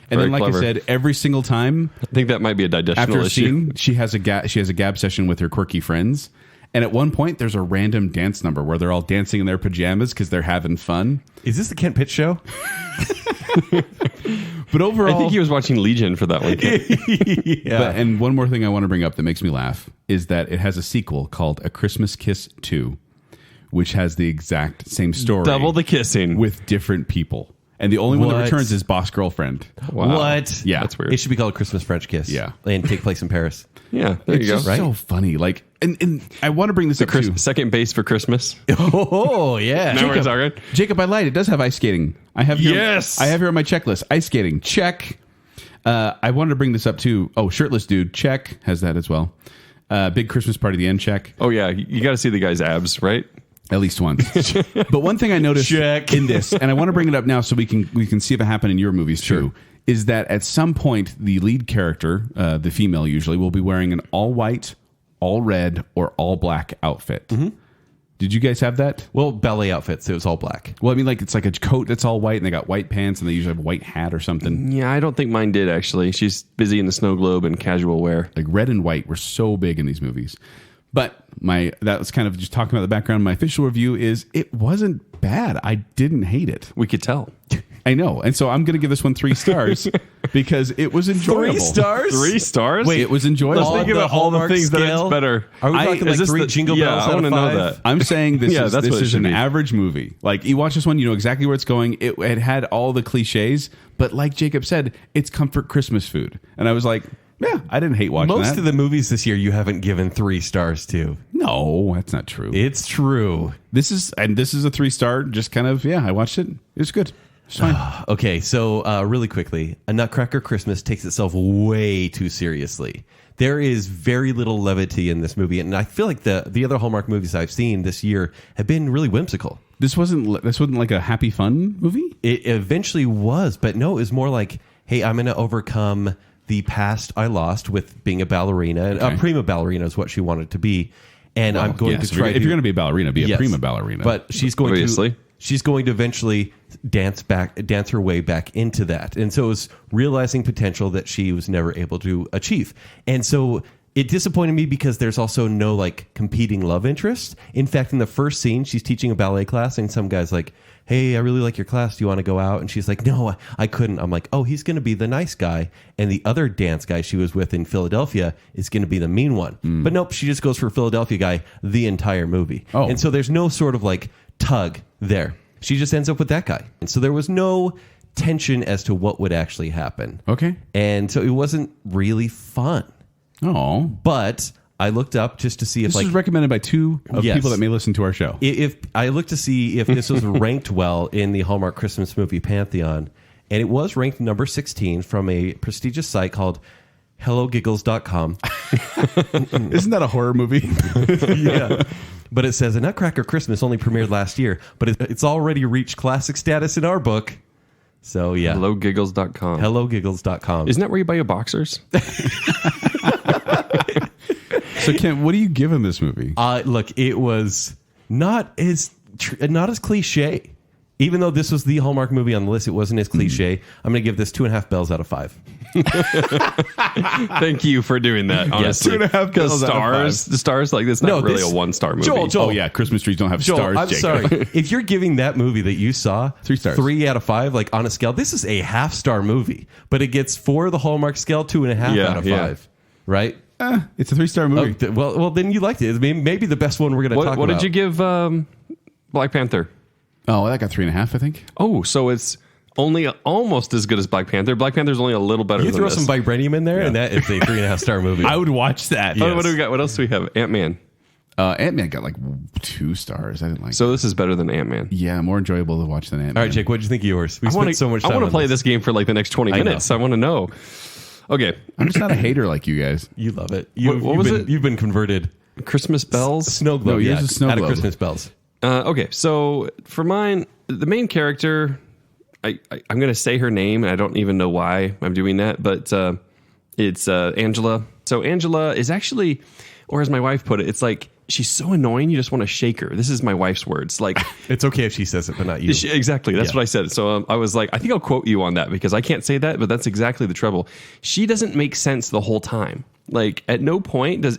And Very then, like clever. I said, every single time I think that might be a after digestional a issue. scene, she has a gab session with her quirky friends. And at one point, there's a random dance number where they're all dancing in their pajamas because they're having fun. Is this the Kent Pitts show? But overall, I think he was watching Legion for that one. And one more thing I want to bring up that makes me laugh is that it has a sequel called A Christmas Kiss 2, which has the exact same story. Double the kissing. With different people. And the only one that What? returns is boss girlfriend. Wow. What? Yeah. That's weird. It should be called Christmas French Kiss. Yeah. And take place in Paris. Yeah, there It's you go. just so funny. Like, and I want to bring this up too. Second base for Christmas. Oh, yeah. Now we're talking. Jacob, I lied. It does have ice skating. I have here, Yes! I have here on my checklist. Ice skating, check. I wanted to bring this up too. Oh, shirtless dude, check. Has that as well. Big Christmas party, the end, check. Oh yeah, you got to see the guy's abs, right? At least once. But one thing I noticed in this, and I want to bring it up now so we can see if it happened in your movies too, is that at some point the lead character, the female usually, will be wearing an all white, all red, or all black outfit. Did you guys have that? Well, ballet outfits. It was all black. Well, I mean, like it's like a coat that's all white, and they got white pants, and they usually have a white hat or something. Yeah, I don't think mine did, actually. She's busy in the snow globe and casual wear. Like red and white were so big in these movies. But that was kind of just talking about the background. My official review is it wasn't bad. I didn't hate it. We could tell. I know. And so I'm going to give this one 3 stars because it was enjoyable. 3 stars? 3 stars? Wait, it was enjoyable. Let's think about all the things that it's better. Are we talking like 3 jingle bells out of 5? Know that. I'm saying this Yeah, that's what it is should an be. average movie. Like, you watch this one, you know exactly where it's going. It had all the cliches, but like Jacob said, it's comfort Christmas food. And I was like, yeah, I didn't hate watching that. Most of the movies this year you haven't given 3 stars to. No, that's not true. It's true. This is a 3-star. Just kind of, I watched it. It was good. It's fine. Okay, so really quickly, A Nutcracker Christmas takes itself way too seriously. There is very little levity in this movie, and I feel like the other Hallmark movies I've seen this year have been really whimsical. This wasn't like a happy fun movie? It eventually was, but no, it was more like, hey, I'm going to overcome the past I lost with being a ballerina. Okay. A prima ballerina is what she wanted to be, and I'm going to try. If you're going to be a ballerina, be a prima ballerina. But she's going Obviously. She's going to eventually dance her way back into that. And so it was realizing potential that she was never able to achieve. And so it disappointed me because there's also no like competing love interest. In fact, in the first scene, she's teaching a ballet class and some guy's like, hey, I really like your class. Do you want to go out? And she's like, no, I couldn't. I'm like, oh, he's going to be the nice guy. And the other dance guy she was with in Philadelphia is going to be the mean one. But nope, she just goes for Philadelphia guy the entire movie. Oh. And so there's no sort of like tug there. She just ends up with that guy. And so there was no tension as to what would actually happen. Okay. And so it wasn't really fun. Oh. But I looked up just to see if This is recommended by 2 of Yes. people that may listen to our show. if I looked to see if this was ranked well in the Hallmark Christmas movie Pantheon, and it was ranked number 16 from a prestigious site called HelloGiggles.com. Isn't that a horror movie? Yeah. But it says A Nutcracker Christmas only premiered last year, but it's already reached classic status in our book. So yeah. HelloGiggles.com. HelloGiggles.com. Isn't that where you buy your boxers? So Ken, what do you give him this movie? Look, it was not as cliche. Even though this was the Hallmark movie on the list, it wasn't as cliche. I'm going to give this 2.5 bells out of 5. Thank you for doing that, honestly. 2.5 bells out of 5. The stars, like, this is not really a 1-star movie. Joel. Oh yeah, Christmas trees don't have Joel, stars. I'm Jacob. sorry. If you're giving that movie that you saw 3 stars. 3 out of 5, like on a scale, this is a half-star movie, but it gets for the Hallmark scale 2.5 Yeah, out of 5. yeah. Right? It's a 3-star movie. Well, then you liked it. It's maybe the best one we're going to talk about. What did you give Black Panther? Oh, that got 3.5, I think. Oh, so it's only almost as good as Black Panther. Black Panther's only a little better You than throw this. some vibranium in there, and that is a 3.5-star movie. I would watch that. Oh, what do we got? What else do we have? Ant-Man. Ant-Man got like 2 stars. I didn't like. So this is better than Ant-Man. Yeah, more enjoyable to watch than Ant-Man. All right, Jake, what did you think of yours? We spent so much time I want on to play this game for like the next 20 minutes. I want to know. Okay. I'm just not a hater like you guys. You love it. What was it? You've been converted. Christmas bells? Snow globe. No, yours is snow out of globe. Christmas bells. Okay, so for mine, the main character, I'm going to say her name, and I don't even know why I'm doing that, but it's Angela. So Angela is actually, or as my wife put it, it's like she's so annoying you just want to shake her. This is my wife's words. Like, It's okay if she says it, but not you. exactly. That's Yeah. what I said. So I was like, I think I'll quote you on that because I can't say that, but that's exactly the trouble. She doesn't make sense the whole time. Like, at no point do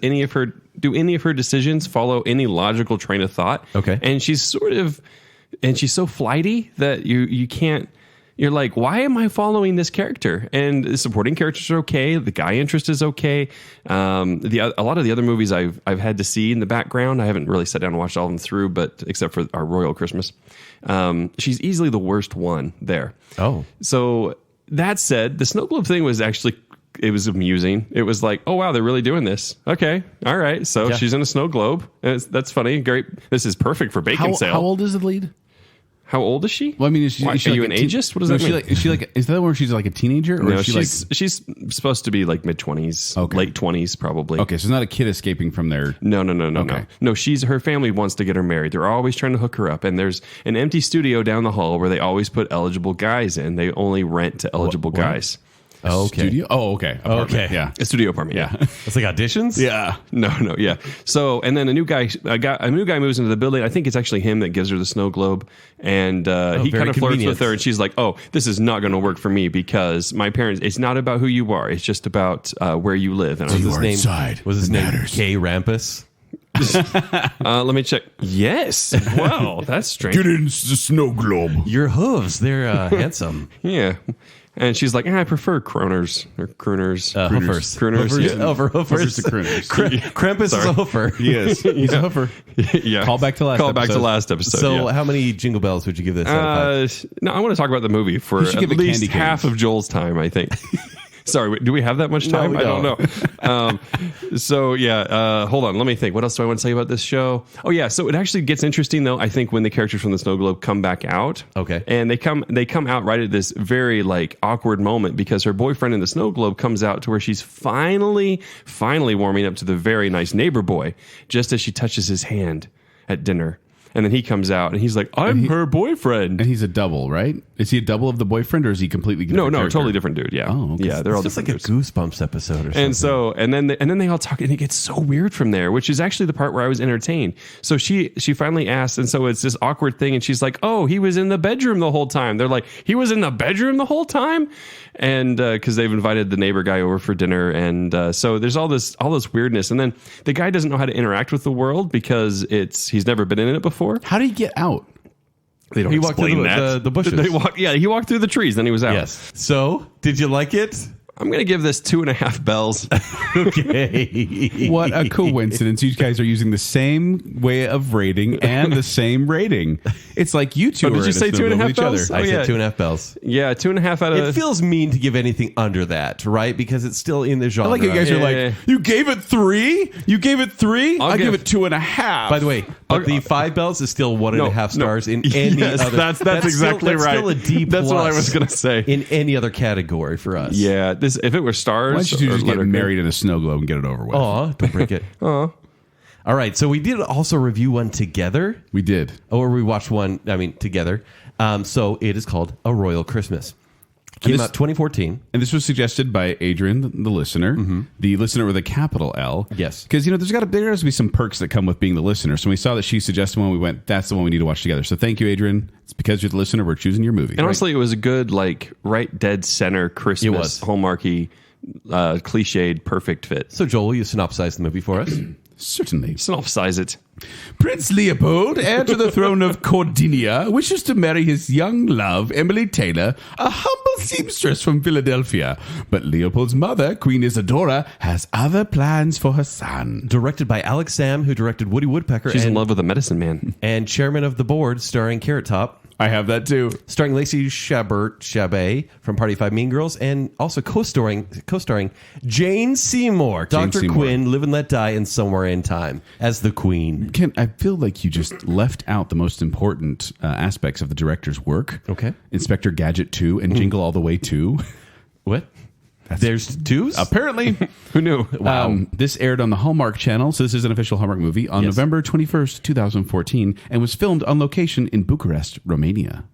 any of her decisions follow any logical train of thought. Okay. And she's so flighty that you can't. You're like, why am I following this character? And the supporting characters are okay. The guy interest is okay. A lot of the other movies I've had to see in the background, I haven't really sat down and watched all of them through, but except for our Royal Christmas, she's easily the worst one there. Oh. So that said, the snow globe thing was actually, it was amusing. It was like, oh wow, they're really doing this. Okay, all right. So Yeah. she's in a snow globe. That's funny. Great. This is perfect for Baconsale. How old is the lead? How old is she? Well, I mean, is she Why, like are you a an teen- ageist? What does No, that mean? Is she like? Is that where she's like a teenager, or No, is she she's supposed to be like mid-20s, Okay. late 20s probably. okay? So it's not a kid escaping from their. No. Okay. No, her family wants to get her married. They're always trying to hook her up. And there's an empty studio down the hall where they always put eligible guys in. They only rent to eligible What? guys. Oh, okay. Studio? Oh, okay. Apartment. Okay. Yeah. A studio apartment. Yeah. It's like auditions? Yeah. No. Yeah. So, and then a new guy moves into the building. I think it's actually him that gives her the snow globe, and he kind of flirts convenient. with her, and she's like, "Oh, this is not going to work for me because my parents. It's not about who you are. It's just about where you live." And I was You are inside. Was his name matters. Kay Rampus? let me check. Yes. Wow, that's strange. Get in the snow globe. Your hooves, they're handsome. Yeah. And she's like, I prefer crooners or crooners. Hoofers. Crooners. Hoofers Yeah. over hoofers. Hoofers to crooners. Krampus is a hoofer. He is. He's a hoofer. Yeah. Call back to last episode. So yeah. how many jingle bells would you give this out of 5? No, I want to talk about the movie for You should at give it least candy half canes. of Joel's time, I think. Sorry, wait, do we have that much time? we I don't don't. know. So yeah, hold on. Let me think. What else do I want to say about this show? Oh yeah, so it actually gets interesting though. I think when the characters from the Snow Globe come back out, Okay. and they come out right at this very like awkward moment because her boyfriend in the Snow Globe comes out to where she's finally warming up to the very nice neighbor boy, just as she touches his hand at dinner. And then he comes out and he's like, I'm her boyfriend. And he's a double, right? Is he a double of the boyfriend or is he completely different? No, character? totally different dude. Yeah. Oh, okay. Yeah, they're all It's just like different a dudes. Goosebumps episode or something. And so, and then they all talk, and it gets so weird from there, which is actually the part where I was entertained. So she finally asks, and so it's this awkward thing, and she's like, "Oh, he was in the bedroom the whole time." They're like, "He was in the bedroom the whole time," and because they've invited the neighbor guy over for dinner, and so there's all this weirdness, and then the guy doesn't know how to interact with the world because he's never been in it before. How did he get out? They don't He walked through explain that. the bushes. He walked through the trees, then he was out. Yes. So, did you like it? I'm gonna give this 2.5 bells. Okay. What a coincidence. You guys are using the same way of rating and the same rating. It's like you two Oh, did are you in a say snow globe 2.5 with each other. bells? I Oh, said yeah. 2.5 bells. Yeah, 2.5 out of. It feels mean to give anything under that, right? Because it's still in the genre. I like you guys are Yeah. like, you gave it 3? You gave it 3? I'll I give give- it 2.5. By the way, but the 5 bells is still 1.5 stars in any Yes, other. That's exactly that's right. Still a D+. That's what I was gonna say. In any other category for us. Yeah, this if it were stars. why don't you two or just get letter married in a snow globe and get it over with? Aw, don't break it. Aw. All right, so we did also review one together. We did. Or we watched one, together. So it is called A Royal Christmas. Came out 2014. And this was suggested by Adrian, the listener, the listener with a capital L. Yes. Because, there has to be some perks that come with being the listener. So when we saw that she suggested one, we went, that's the one we need to watch together. So thank you, Adrian. It's because you're the listener, we're choosing your movie. And honestly, it was a good, right dead center Christmas, It was. Hallmarky, cliched, perfect fit. So Joel, will you synopsize the movie for us? Certainly. Synopsize it. Prince Leopold, heir to the throne of Cordinia, wishes to marry his young love, Emily Taylor, a humble seamstress from Philadelphia. But Leopold's mother, Queen Isadora, has other plans for her son. Directed by Alex Sam, who directed Woody Woodpecker. She's in and, love with a medicine man. and chairman of the board, starring Carrot Top. I have that too. Starring Lacey Chabert from Party 5 Mean Girls, and also co-starring Jane Seymour, Dr. Seymour. Quinn, Live and Let Die, and Somewhere in Time as the Queen. Ken, I feel like you just left out the most important aspects of the director's work. Okay. Inspector Gadget 2 and Jingle All the Way 2. What? There's twos? Apparently. Who knew? Wow. This aired on the Hallmark Channel, so this is an official Hallmark movie, on Yes. November 21st, 2014, and was filmed on location in Bucharest, Romania.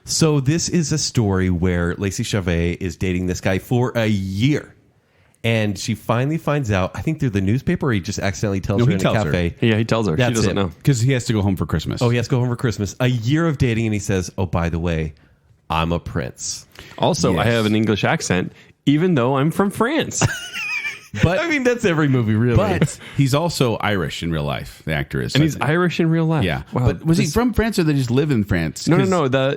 So this is a story where Lacey Chabert is dating this guy for a year. And she finally finds out, I think through the newspaper, or he just accidentally tells No, her he in tells a her. cafe. Yeah, he tells her. She That's doesn't it. know. Because he has to go home for Christmas. Oh, he has to go home for Christmas. A year of dating, and he says, oh, by the way, I'm a prince. Also, I Yes. have an English accent, even though I'm from France. But, I mean, that's every movie, really. but he's also Irish in real life, the actor is. And he's Irish in real life. Yeah. Wow. But was he from France or they just live in France? No. 'Cause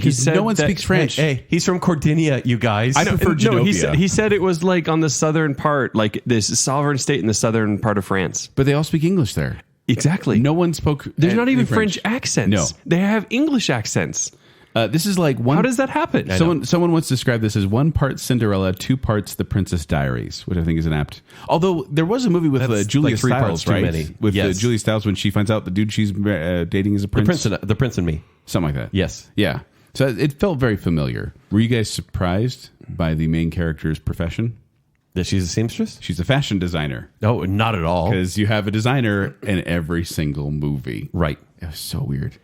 He said no one that- speaks French. Hey, he's from Cordinia, you guys. I prefer No, Genovia. he said it was like on the southern part, like this sovereign state in the southern part of France. But they all speak English there. Exactly. No one spoke. There's not any even French accents. No. They have English accents. This is like one. How does that happen? Someone once described this as 1 part Cinderella, 2 parts The Princess Diaries, which I think is an apt. Although there was a movie with That's Julia like 3 parts Stiles, too right? many. With Yes. Julia Stiles when she finds out the dude she's dating is a prince. The Prince and Me. Something like that. Yes. Yeah. So it felt very familiar. Were you guys surprised by the main character's profession? That she's a seamstress? She's a fashion designer. No, not at all. Because you have a designer in every single movie. Right. It was so weird.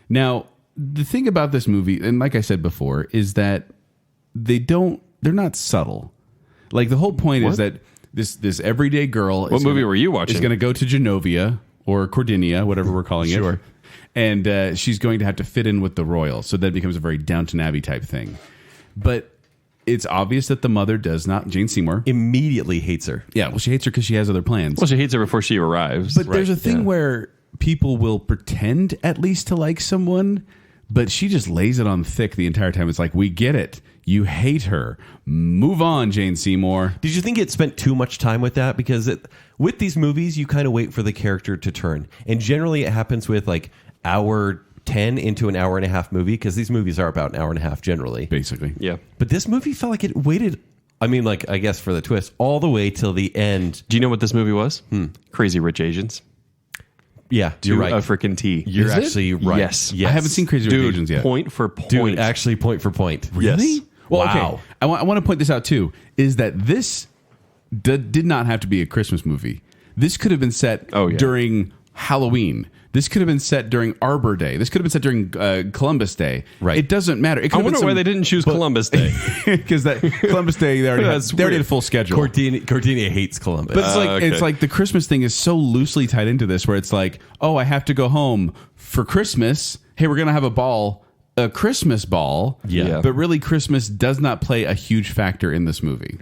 Now, the thing about this movie, and like I said before, is that they don't they're not subtle. Like the whole point is that this everyday girl. What movie were you watching? Is going to go to Genovia or Cordinia, whatever we're calling it. And she's going to have to fit in with the royals. So that becomes a very Downton Abbey type thing. But it's obvious that the mother does not. Jane Seymour immediately hates her. Yeah, well, she hates her because she has other plans. Well, she hates her before she arrives. But there's a thing where people will pretend at least to like someone, but she just lays it on thick the entire time. It's like, we get it. You hate her. Move on, Jane Seymour. Did you think it spent too much time with that? Because with these movies, you kind of wait for the character to turn. And generally it happens with like hour 10 into an hour and a half movie, because these movies are about an hour and a half generally. Basically. Yeah. But this movie felt like it waited, I mean, like, I guess for the twist, all the way till the end. Do you know what this movie was? Crazy Rich Asians. Yeah, you're right. A freaking T. You're actually right. Yes. I haven't seen Crazy Rich Asians yet. Point for point. Dude, actually point for point. Really? Yes. Well, Wow. okay. I want to point this out too, is that this did not have to be a Christmas movie. This could have been set during Halloween. This could have been set during Arbor Day. This could have been set during Columbus Day. Right. It doesn't matter. It could I have been wonder why they didn't choose Columbus Day. because that Columbus Day they already had a full schedule. Cordelia hates Columbus. But it's like the Christmas thing is so loosely tied into this, where it's like, oh, I have to go home for Christmas. Hey, we're gonna have a Christmas ball. Yeah. But really, Christmas does not play a huge factor in this movie.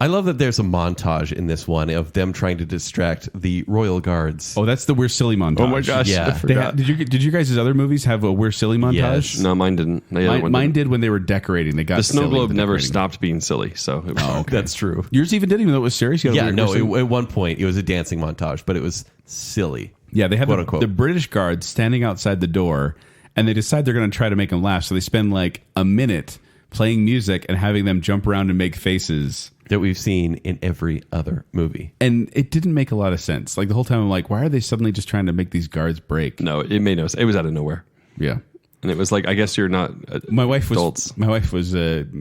I love that there's a montage in this one of them trying to distract the royal guards. Oh, that's the We're Silly montage. Oh my gosh. Yeah. I forgot. Did you guys' other movies have a We're Silly montage? Yes. No, mine didn't. The other one Mine didn't. did when they were decorating. They got The snow silly globe with never decorating. stopped being silly, so it was That's true. Yours even did, even though it was serious. You got a Yeah, weird- no, we're silly- at one point it was a dancing montage, but it was silly. Yeah, they have quote unquote. the British guards standing outside the door, and they decide they're going to try to make them laugh. So they spend like a minute playing music and having them jump around and make faces that we've seen in every other movie. And it didn't make a lot of sense. Like the whole time I'm like, why are they suddenly just trying to make these guards break? No, it made no sense. It was out of nowhere. Yeah. And it was like, I guess you're not My wife adults. was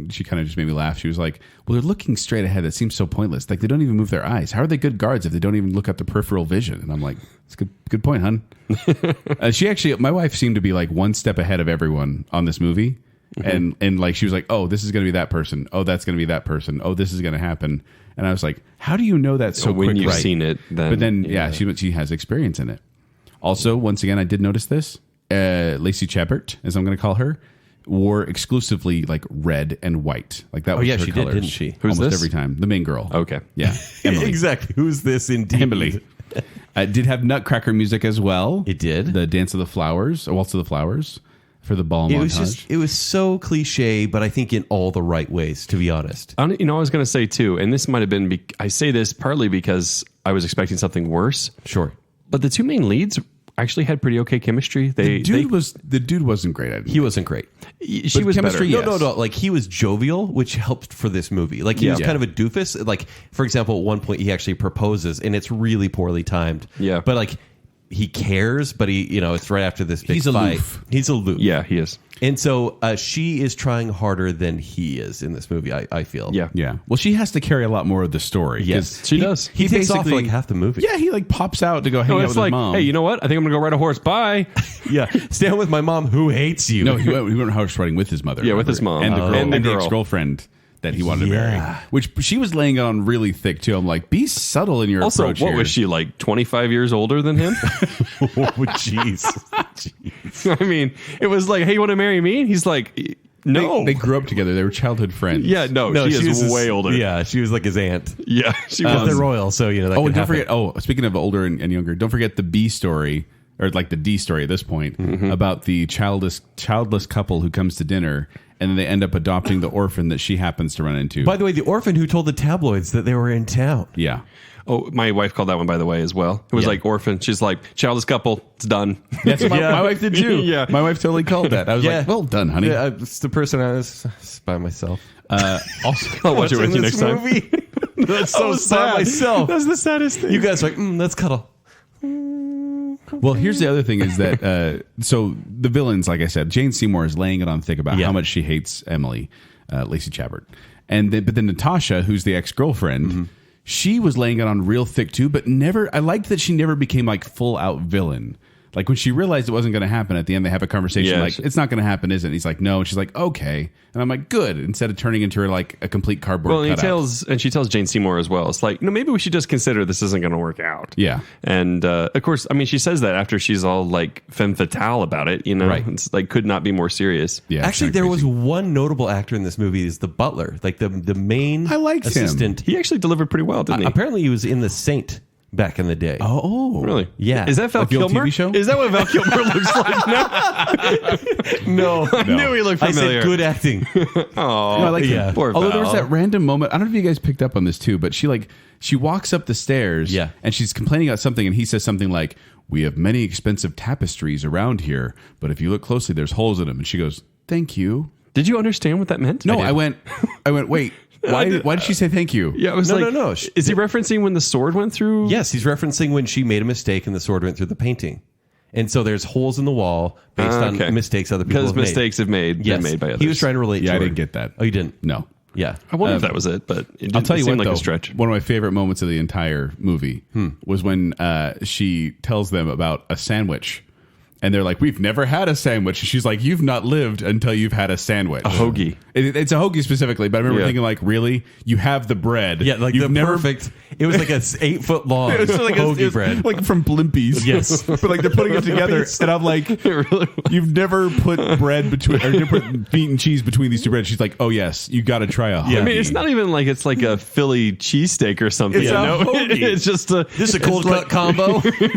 she kind of just made me laugh. She was like, well, they're looking straight ahead. That seems so pointless. Like they don't even move their eyes. How are they good guards if they don't even look at the peripheral vision? And I'm like, it's a good point, hun. My wife seemed to be like one step ahead of everyone on this movie. And like she was like, oh, this is going to be that person. Oh, that's going to be that person. Oh, this is going to happen. And I was like, how do you know that so when quickly? you've seen it, then But then, she has experience in it. Also, once again, I did notice this. Lacey Chabert, as I'm going to call her, wore exclusively like red and white. Like that was her she colors. did, didn't she? Who's Almost this? every time. The main girl. Okay. Yeah. Emily. Exactly. Who's this indeed? Emily. Did have Nutcracker music as well. It did. The Dance of the Flowers, or Waltz of the Flowers for the ball montage. It was so cliche, but I think in all the right ways, to be honest. I was going to say too, and this might have been, I say this partly because I was expecting something worse. Sure. But the two main leads actually had pretty okay chemistry. The dude wasn't great. He wasn't great. She was chemistry, better. yes. No. Like he was jovial, which helped for this movie. Like he was kind of a doofus. Like for example, at one point he actually proposes, and it's really poorly timed. Yeah. But like he cares, but he, it's right after this big He's fight. aloof. He's aloof. Yeah, he is. And so she is trying harder than he is in this movie. I feel. Yeah. Yeah. Well, she has to carry a lot more of the story. Yes, 'cause she does. He takes off for basically- like half the movie. Yeah, he like pops out to go hang No, out it's with like, his mom. hey, you know what? I think I'm going to go ride a horse. Bye. Yeah. Stand with my mom, who hates you. No, he went horse riding with his mother. Yeah, with remember? his mom. and the girl, And the and the girl. ex-girlfriend that he wanted to Yeah. marry. Which she was laying it on really thick too. I'm like, be subtle in your Also, approach. what here. was she, like 25 years older than him? Oh, jeez. I mean, it was like, hey, you want to marry me? And he's like, no. They grew up together. They were childhood friends. Yeah, no, she is way older. Yeah, she was like his aunt. Yeah, she But was. they're royal, so that Oh, can and don't happen. forget. Oh, speaking of older and younger, don't forget the B story, or like the D story at this point, about the childless couple who comes to dinner, and then they end up adopting the orphan that she happens to run into. By the way, the orphan who told the tabloids that they were in town. Yeah. Oh, my wife called that one, by the way, as well. It was like orphan. She's like, childless couple. It's done. That's what my wife did too. Yeah. My wife totally called that. I was Yeah. like, well done, honey. Yeah, it's the person I was by myself. Also, I'll watch it with you next time. That's so was sad. sad. Myself. That's the saddest thing. You guys are like, let's cuddle. well, here's the other thing is that so the villains, like I said, Jane Seymour is laying it on thick about how much she hates Emily, Lacey Chabert, but then Natasha, who's the ex-girlfriend, she was laying it on real thick too. But never, I liked that she never became like full out villain. Like when she realized it wasn't going to happen at the end, they have a conversation Yeah, like, it's not going to happen, is it? And he's like, no. And she's like, okay. And I'm like, good. Instead of turning into her like a complete cardboard cutout. And she tells Jane Seymour as well. It's like, maybe we should just consider this isn't going to work out. Yeah. And of course, I mean, she says that after she's all like femme fatale about it, you know, Right. It's like could not be more serious. Yeah. Actually, it's there kinda was crazy. one notable actor in this movie is the butler, like the main I liked him. assistant. He actually delivered pretty well, didn't he? Apparently, he was in The Saint back in the day. Oh. Really? Yeah. Is that Val Like the old Kilmer? TV show? Is that what Val Kilmer looks like now? No, I knew he looked I familiar. said good acting. Oh, No, I like Yeah. him. Poor Although there was Val. that random moment. I don't know if you guys picked up on this too, but she walks up the stairs Yeah. and she's complaining about something and he says something like, we have many expensive tapestries around here, but if you look closely, there's holes in them. And she goes, thank you. Did you understand what that meant? No, I went, wait, why did she say thank you? Yeah, I was No, like, no. Is he referencing when the sword went through? Yes, he's referencing when she made a mistake and the sword went through the painting. And so there's holes in the wall based Okay. on mistakes other people Because have made. mistakes have been made by others. He was trying to relate Yeah, to I her. didn't get that. Oh, you didn't? No. Yeah. I wonder if that was it, but it I'll tell you seem what, like though, a stretch. one of my favorite moments of the entire movie was when she tells them about a sandwich. And they're like, we've never had a sandwich. She's like, you've not lived until you've had a sandwich. A hoagie. It's a hoagie specifically, but I remember Yeah. thinking like, really? You have the bread. Yeah, like you've the perfect. It was like a 8-foot long It's like hoagie bread. like from Blimpies. Yes. but like they're putting it together, and I'm like, you've never put bread between, or never put meat and cheese between these two breads. She's like, oh yes, you got to try a hoagie. I mean, it's not even like it's like a Philly cheesesteak or something. It's you a know? hoagie. It's just a. This is a cold cut combo. You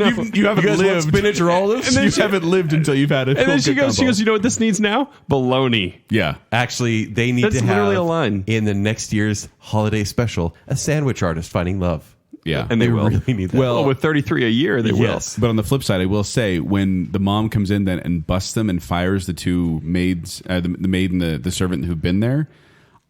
haven't You guys want lived. spinach or olives? You haven't lived until you've had a. And then she goes, you know what this needs now? Bologna. Yeah. Actually, they need That's to have literally a line. in the next year's holiday special a sandwich artist finding love. Yeah. And they will. really need that. Well, with 33 a year, they Yes. But on the flip side, I will say when the mom comes in then and busts them and fires the two maids, the maid and the servant who've been there,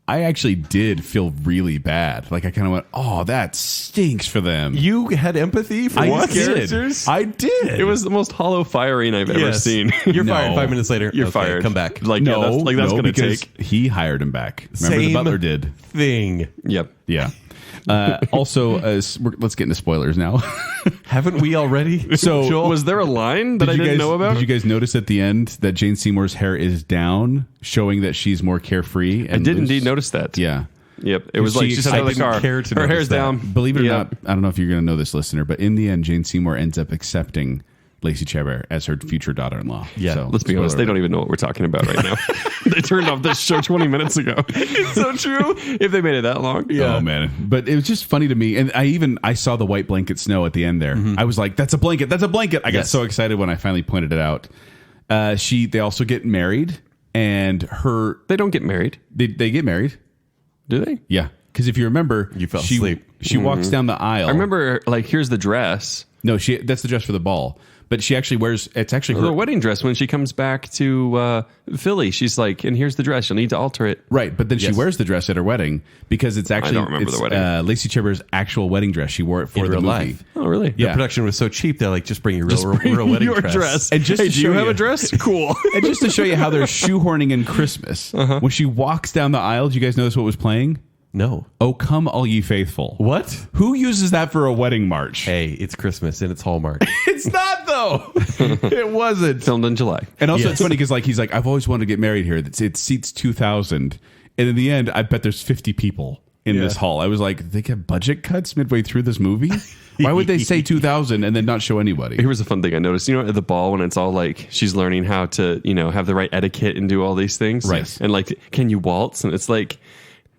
I actually did feel really bad. Like I kind of went, "Oh, that stinks for them." You had empathy for these characters? I did. It was the most hollow firing I've ever Yes. seen. You're No. fired 5 minutes later. You're Okay, fired. Come back. Like, no, yeah, that's going to because take. he hired him back. Remember the Same butler did. thing. Yep. Yeah. Also, let's get into spoilers now. Haven't we already? So Joel? Was there a line that I didn't know about? Did you guys notice at the end that Jane Seymour's hair is down, showing that she's more carefree? I And did loose? indeed notice that. Yeah. Yep. It was like she's out of the didn't car. care to Her notice hair's that. down. Believe it or Yep. not, I don't know if you're going to know this, listener, but in the end, Jane Seymour ends up accepting Lacey Chabert as her future daughter-in-law. Yeah. So, Let's be honest, they don't even know what we're talking about right now. They turned off this show 20 minutes ago. It's so true. If they made it that long. Yeah. Oh man, but it was just funny to me, and I saw the white blanket snow at the end there. I was like, "That's a blanket! That's a blanket!" I got Yes. so excited when I finally pointed it out. They also get married, and They don't get married, they get married. do they? Yeah, because if you remember, You fell she, asleep. She walks down the aisle. I remember, like, here's the dress. No, that's the dress for the ball. But she actually wears. It's actually Her her wedding dress when she comes back to Philly. She's like, and here's the dress. You'll need to alter it. right. But then she Yes. wears the dress at her wedding because it's actually. don't remember the wedding. Lacey Chabert's actual wedding dress. She wore it for In the real movie. life. Oh, really? Yeah. The production was so cheap, they're like, just bring your real wedding Your dress. And just hey, to do you show have you- a dress? Cool. And just to show you how they're shoehorning in Christmas, when she walks down the aisle, did you guys notice what was playing? No. Oh, come all ye faithful. What? Who uses that for a wedding march? Hey, it's Christmas and it's Hallmark. It's not though. It wasn't. Filmed in July. And also, Yes. it's funny because he's like, I've always wanted to get married here. It seats 2,000, and in the end, I bet there's 50 people in this hall. I was like, they get budget cuts midway through this movie. Why would they say 2,000 and then not show anybody? Here was a fun thing I noticed. You know, at the ball when it's all like she's learning how to, have the right etiquette and do all these things. Right. And like, can you waltz? And it's like,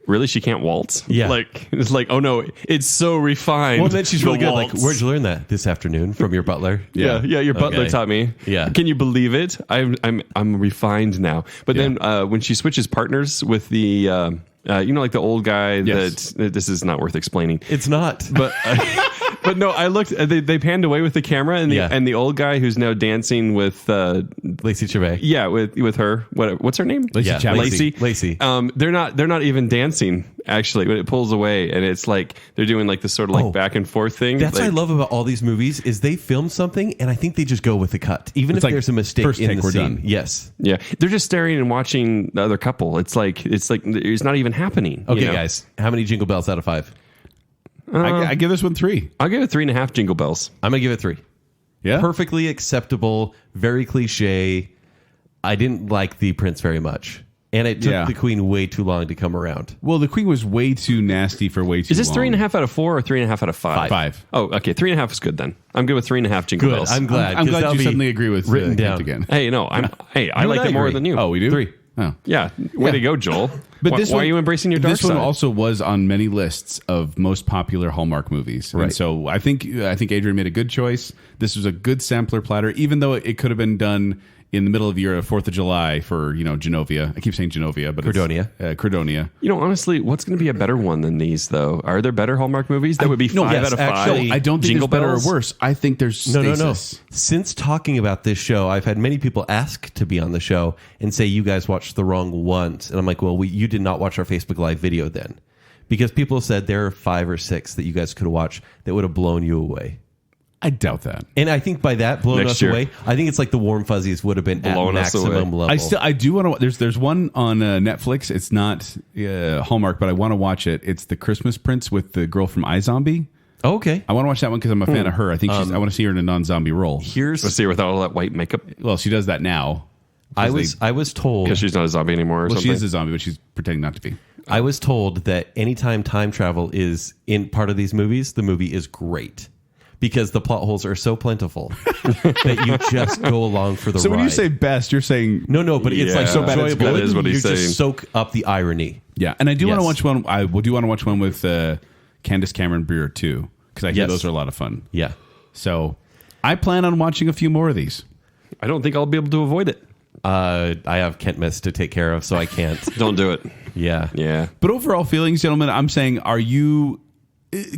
really, she can't waltz? Yeah. Like, it's like, oh no, it's so refined. Well, then she's really The good. Like, waltz. where'd you learn that this afternoon from your butler? Yeah, your butler Okay. taught me. Yeah. Can you believe it? I'm refined now. But then when she switches partners with the like the old guy Yes. that this is not worth explaining. It's not. But but no, I looked. They panned away with the camera, and the old guy who's now dancing with Lacey Chabert. with her. What's her name? Lacey Chabert. Lacey. Lacey. They're not even dancing actually when it pulls away, and it's like they're doing like this sort of like back and forth thing. That's like, what I love about all these movies is they film something and I think they just go with the cut, even It's if like, there's a mistake first in take, the we're scene. done. Yes. Yeah, they're just staring and watching the other couple. It's like it's not even happening. Okay, you know? guys. How many jingle bells out of 5? I give this one 3. I'll give it 3.5 jingle bells. I'm gonna give it 3. Yeah? Perfectly acceptable, very cliche. I didn't like the prince very much. And it took the queen way too long to come around. Well, the queen was way too nasty for way too long. Is this 3.5 out of 4 or 3.5 out of 5? 5. Oh, okay. 3.5 is good then. I'm good with 3.5 Jingle Good. Bells. I'm glad. I'm 'cause glad that'll you be suddenly agree with written down again. Hey, no, I like it more agree. than you. Oh, we do? 3. Oh. Yeah. Way to go, Joel. But why are you embracing your dark This side? one also was on many lists of most popular Hallmark movies. And Right. so I think Adrian made a good choice. This was a good sampler platter, even though it could have been done in the middle of your 4th of July for, Genovia. I keep saying Genovia, but Credonia. It's Credonia. Honestly, what's going to be a better one than these, though? Are there better Hallmark movies? That would be 5 yes, out of 5. actually, I don't think Jingle it's better Bells? or worse. I think there's No. stasis. Since talking about this show, I've had many people ask to be on the show and say you guys watched the wrong ones. And I'm like, well, you did not watch our Facebook Live video then. Because people said there are 5 or 6 that you guys could watch that would have blown you away. I doubt that. And I think by that, blown Next us year. away, I think it's like the Warm Fuzzies would have been Blown at us maximum away. level. I do want to. There's one on Netflix. It's not Hallmark, but I want to watch it. It's The Christmas Prince with the girl from iZombie. Oh, okay. I want to watch that one because I'm a fan of her. I think I want to see her in a non-zombie role. Here's Let's see her without all that white makeup. Well, she does that now. I was told Because she's not a zombie anymore or Well, something. she is a zombie, but she's pretending not to be. I was told that anytime time travel is in part of these movies, the movie is great. Because the plot holes are so plentiful that you just go along for the ride. So when you say best, you're saying no, but it's like so Yeah, bad it's that good. is what he's you saying. just soak up the irony. yeah. And I do want to Yes. watch one. I do want to watch one with Candace Cameron Bure too, because I hear Yes. those are a lot of fun. Yeah. So I plan on watching a few more of these. I don't think I'll be able to avoid it. I have Kent Miss to take care of, so I can't. Don't do it. Yeah. Yeah. But overall feelings, gentlemen, I'm saying, are you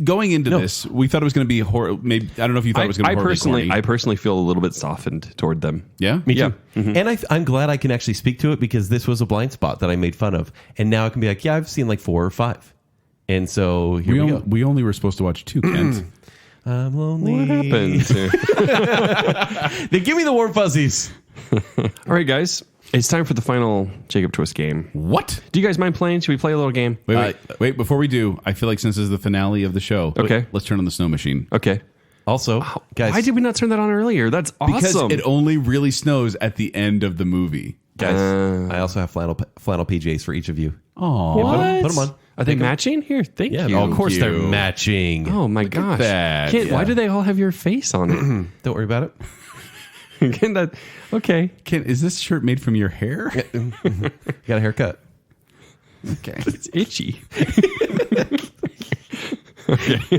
going into this? We thought it was going to be horror. Maybe I don't know if you thought it was going to be horribly corny. I personally feel a little bit softened toward them. Yeah, Me too. Yeah. Mm-hmm. And I'm glad I can actually speak to it because this was a blind spot that I made fun of. And now I can be like, yeah, I've seen like 4 or 5. And so here we go. We only were supposed to watch 2, Kent. I'm lonely. What happened? They give me the warm fuzzies. All right, guys. It's time for the final Jacob Twist game. What? Do you guys mind playing? Should we play a little game? Wait. Before we do, I feel like since this is the finale of the show, Okay. let's turn on the snow machine. Okay. Also, guys, Why did we not turn that on earlier? That's awesome. Because it only really snows at the end of the movie. guys, I also have flannel PJs for each of you. Oh, Put 'em on. Are they matching? Here, thank Yeah, you. of course they're you. matching. Oh my gosh. that. Kent, why Yeah. do they all have your face on it? Don't worry about it. Kent, okay. Kent, is this shirt made from your hair? Got a haircut. Okay. It's itchy.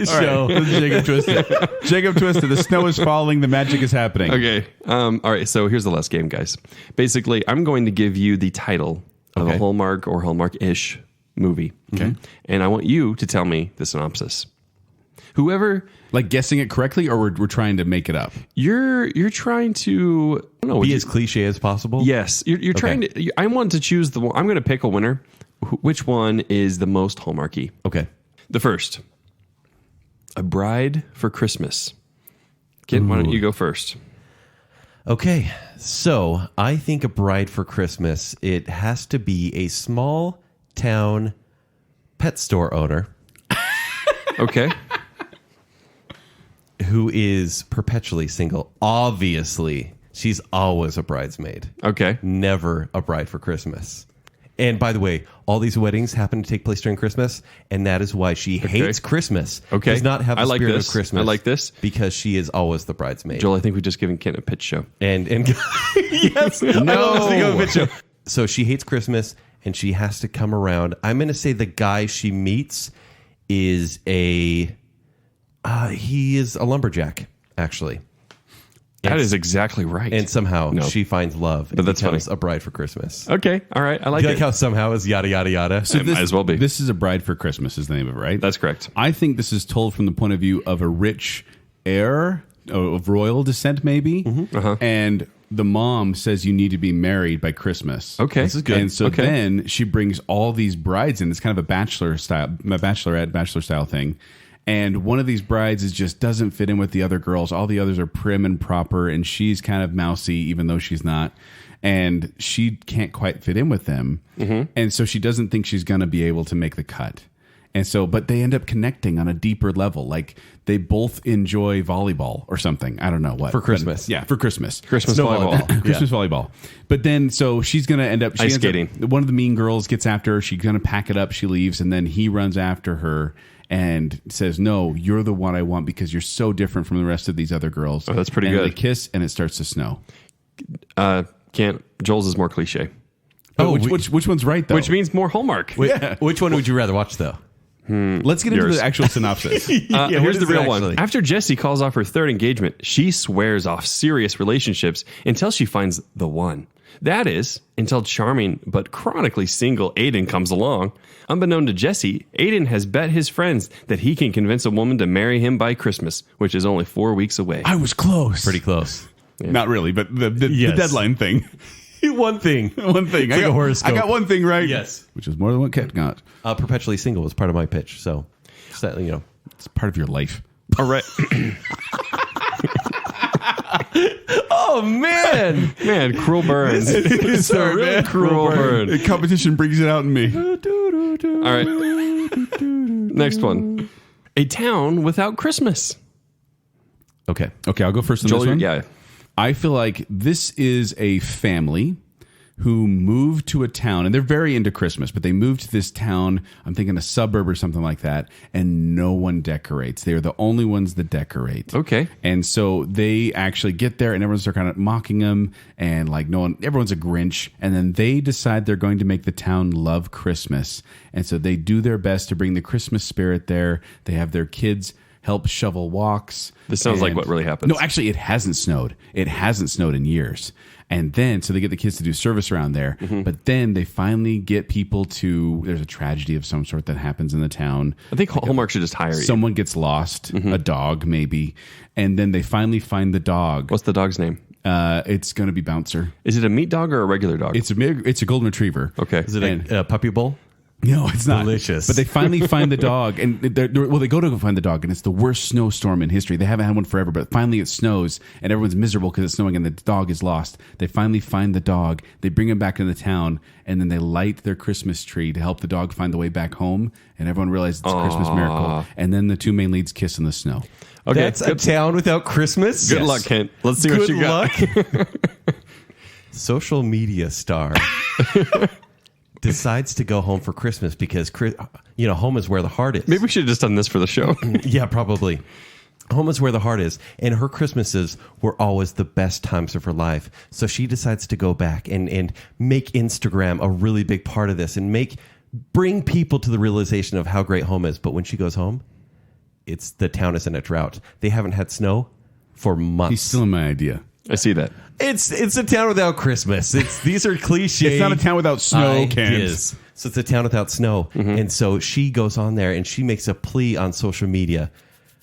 So, Jacob Twisted. Jacob Twisted. The snow is falling. The magic is happening. Okay. All right. So here's the last game, guys. Basically, I'm going to give you the title of a Okay. Hallmark or Hallmark-ish movie. Okay. And I want you to tell me the synopsis. Whoever Like guessing it correctly, or we're trying to make it up. you're trying to, I don't know. be as cliche as possible. Yes, you're trying to. I want to choose the one. I'm going to pick a winner. Which one is the most Hallmarky? Okay. The first, A Bride for Christmas. Kent, why don't you go first? Okay. So, I think A Bride for Christmas, it has to be a small town pet store owner Okay. who is perpetually single. Obviously, she's always a bridesmaid. Okay. Never a bride for Christmas. And by the way, all these weddings happen to take place during Christmas, and that is why she hates Christmas. Okay. Does not have the I like spirit this. of Christmas. I like this. because she is always the bridesmaid. Joel, I think we've just given Kent a pitch show. And yes, I love listening to a pitch show. So she hates Christmas, and she has to come around. I'm going to say the guy she meets is he is a lumberjack, actually. That is exactly right. And somehow No. she finds love and But that's becomes funny. a bride for Christmas. Okay. All right. I like You it. like how somehow is yada, yada, yada? It might as well be. This is A Bride for Christmas is the name of it, right? That's correct. I think this is told from the point of view of a rich heir of royal descent, maybe. And the mom says you need to be married by Christmas. Okay. This is good. And so Okay. then she brings all these brides in. It's kind of a bachelor style thing. And one of these brides just doesn't fit in with the other girls. All the others are prim and proper, and she's kind of mousy, even though she's not. And she can't quite fit in with them. And so she doesn't think she's going to be able to make the cut. And so, but they end up connecting on a deeper level. Like they both enjoy volleyball or something. I don't know what. For Christmas. But, for Christmas. Christmas volleyball. Christmas volleyball. But then, so she's going to end up... Ice skating. One of the mean girls gets after her. She's going to pack it up. She leaves. And then he runs after her and says, no, you're the one I want because you're so different from the rest of these other girls. Oh, that's pretty and good. They kiss and it starts to snow. Joel's is more cliche. Which one's right, though? Which means more Hallmark. Which one would you rather watch, though? Let's get into Yours. the actual synopsis. Here's the is real it one. actually? After Jessie calls off her third engagement, she swears off serious relationships until she finds the one. That is, until charming but chronically single Aiden comes along. Unbeknown to Jessie, Aiden has bet his friends that he can convince a woman to marry him by Christmas, which is only 4 weeks away. I was close. Pretty close. Not really, but the Yes. deadline thing. One thing. One thing. Like a horoscope. I got one thing right. Yes. Which is more than what Ket got. Perpetually single was part of my pitch. So, It's part of your life. All right. Oh, man. Man, cruel burn. It's a Sorry, really man. cruel burn. The competition brings it out in me. All right. Next one. A town without Christmas. Okay, I'll go first on Joel, this one. yeah. I feel like this is a family who moved to a town, and they're very into Christmas, but they moved to this town, I'm thinking a suburb or something like that, and no one decorates. They're the only ones that decorate. Okay. And so they actually get there, and everyone's kind of mocking them, and like everyone's a Grinch, and then they decide they're going to make the town love Christmas. And so they do their best to bring the Christmas spirit there. They have their kids help shovel walks. This sounds like what really happens. No, actually, it hasn't snowed. It hasn't snowed in years. And then, so they get the kids to do service around there. Mm-hmm. But then they finally get people to, there's a tragedy of some sort that happens in the town. I think Hallmark should just hire you. Someone gets lost, a dog maybe. And then they finally find the dog. What's the dog's name? It's going to be Bouncer. Is it a meat dog or a regular dog? It's a golden retriever. Okay. Is it a puppy bowl? No, it's not. Delicious. But they finally find the dog, and they go to go find the dog, and it's the worst snowstorm in history. They haven't had one forever, but finally it snows, and everyone's miserable because it's snowing, and the dog is lost. They finally find the dog. They bring him back into the town, and then they light their Christmas tree to help the dog find the way back home, and everyone realizes it's a Christmas miracle. And then the two main leads kiss in the snow. Okay. That's a town without Christmas? Good luck, Kent. Let's see what you got. Social media star decides to go home for Christmas because, home is where the heart is. Maybe we should have just done this for the show. Yeah, probably. Home is where the heart is. And her Christmases were always the best times of her life. So she decides to go back and make Instagram a really big part of this and bring people to the realization of how great home is. But when she goes home, the town is in a drought. They haven't had snow for months. He's still in my idea. I see that. It's a town without Christmas. These are cliche. It's not a town without snow, Kent. ideas. So it's a town without snow. And so she goes on there and she makes a plea on social media.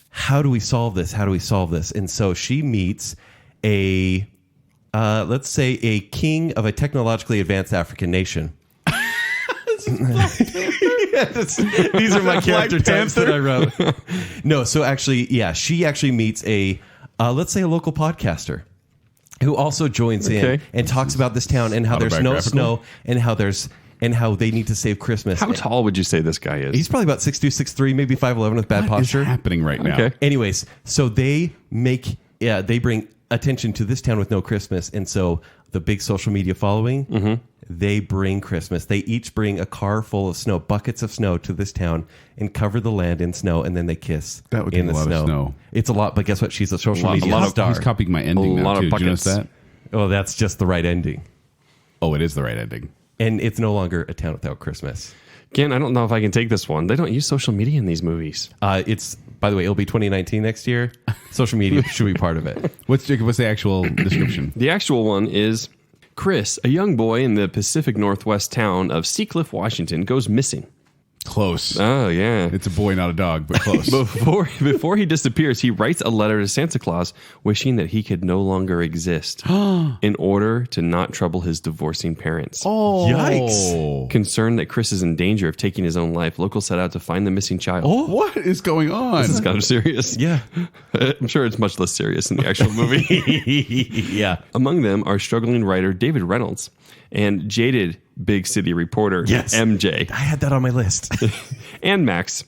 How do we solve this? How do we solve this? And so she meets let's say a king of a technologically advanced African nation. These are my character types that I wrote. No, so actually, she actually meets let's say a local podcaster who also joins in and talks about this town and how there's no snow and how they need to save Christmas. How tall would you say this guy is? He's probably about 6'2", 6'3", maybe 5'11" with bad posture. What is happening right now? Okay. Anyways, so they bring attention to this town with no Christmas, and so the big social media following, they bring Christmas. They each bring a car full of snow, buckets of snow to this town and cover the land in snow, and then they kiss. That would in be the a lot of snow. It's a lot, but guess what? She's a social media star. He's copying my ending A now, lot of too. Did you buckets. notice that? Oh, that's just the right ending. Oh, it is the right ending. And it's no longer a town without Christmas. Again, I don't know if I can take this one. They don't use social media in these movies. By the way, it'll be 2019 next year. Social media should be part of it. What's the actual description? The actual one is Chris, a young boy in the Pacific Northwest town of Seacliff, Washington, goes missing. Close. Oh, yeah. It's a boy, not a dog, but close. Before he disappears, he writes a letter to Santa Claus wishing that he could no longer exist in order to not trouble his divorcing parents. Oh, Yikes. Concerned that Chris is in danger of taking his own life, locals set out to find the missing child. What is going on? This is kind of serious. Yeah. I'm sure it's much less serious in the actual movie. Yeah. Among them are struggling writer David Reynolds and jaded big city reporter Yes. MJ. I had that on my list. And Max,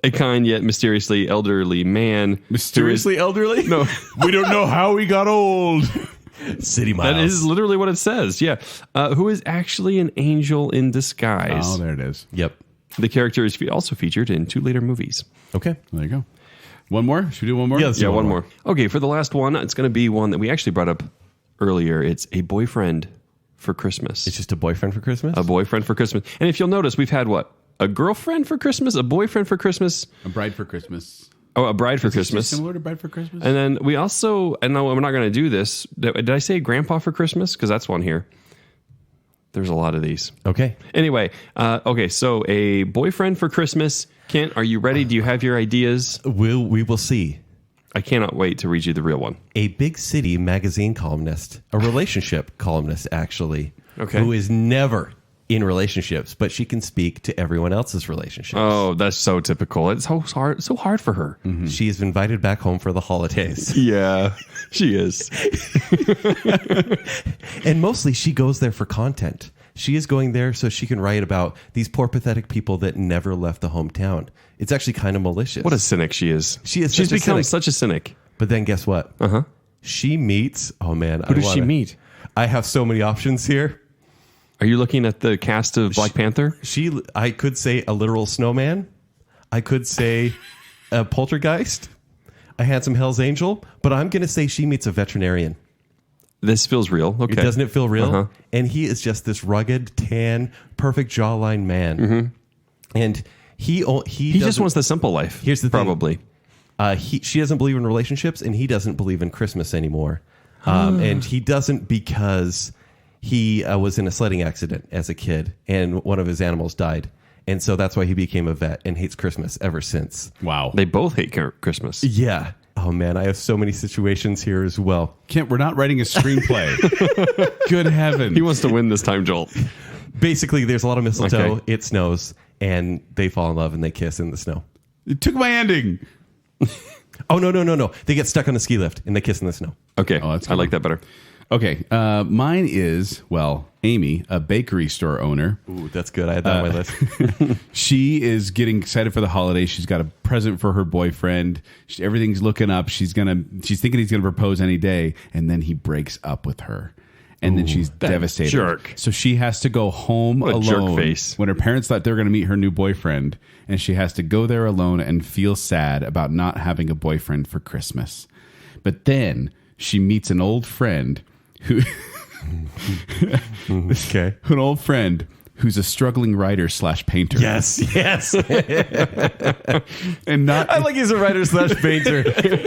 a kind yet mysteriously elderly man. Mysteriously elderly? No. We don't know how he got old. City Miles. That is literally what it says. Yeah. Who is actually an angel in disguise. Oh, there it is. Yep. The character is also featured in 2 later movies. Okay. There you go. One more? Should we do one more? Yeah, let's do Yeah, one one more. Okay, for the last one, it's going to be one that we actually brought up earlier. It's a boyfriend for Christmas. It's just a boyfriend for Christmas? A boyfriend for Christmas. And if you'll notice, we've had what? A girlfriend for Christmas? A boyfriend for Christmas? A bride for Christmas. Oh, a bride for Christmas. Similar to bride for Christmas? And then we also, and no, we're not going to do this. Did I say grandpa for Christmas? Because that's one here. There's a lot of these. Okay. Anyway, okay, so a boyfriend for Christmas. Kent, are you ready? Do you have your ideas? We will see. I cannot wait to read you the real one. A big city magazine columnist, a relationship columnist, actually, Okay. who is never in relationships, but she can speak to everyone else's relationships. Oh, that's so typical. It's so hard for her. She is invited back home for the holidays. Yeah, she is. And mostly she goes there for content. She is going there so she can write about these poor, pathetic people that never left the hometown. It's actually kind of malicious. What a cynic she is. She's She's such a become cynic. such a cynic. But then guess what? Uh-huh. She meets, oh man. Who does she meet? I have so many options here. Are you looking at the cast of Black Panther? I could say a literal snowman. I could say a poltergeist, a handsome Hell's Angel, but I'm going to say she meets a veterinarian. This feels real. Okay. Doesn't it feel real? Uh-huh. And he is just this rugged, tan, perfect jawline man. And he He just wants the simple life. Here's the thing. Probably. She doesn't believe in relationships, and he doesn't believe in Christmas anymore. And he doesn't because he was in a sledding accident as a kid, and one of his animals died. And so that's why he became a vet and hates Christmas ever since. Wow. They both hate Christmas. Yeah. Oh, man, I have so many situations here as well. Kent, we're not writing a screenplay. Good heavens. He wants to win this time, Joel. Basically, there's a lot of mistletoe, Okay. it snows, and they fall in love and they kiss in the snow. It took my ending. Oh, no. They get stuck on a ski lift and they kiss in the snow. Okay. Oh, that's I good. like that better. Okay. Mine is, well, Amy, a bakery store owner. Ooh, that's good. I had that on my list. She is getting excited for the holidays. She's got a present for her boyfriend. Everything's looking up. She's thinking he's gonna propose any day, and then he breaks up with her, and then she's devastated. jerk. So she has to go home What a alone. jerk face. When her parents thought they were gonna meet her new boyfriend, and she has to go there alone and feel sad about not having a boyfriend for Christmas. But then she meets an old friend who. Okay. An old friend who's a struggling writer / painter. Yes. And not I like he's a writer / painter.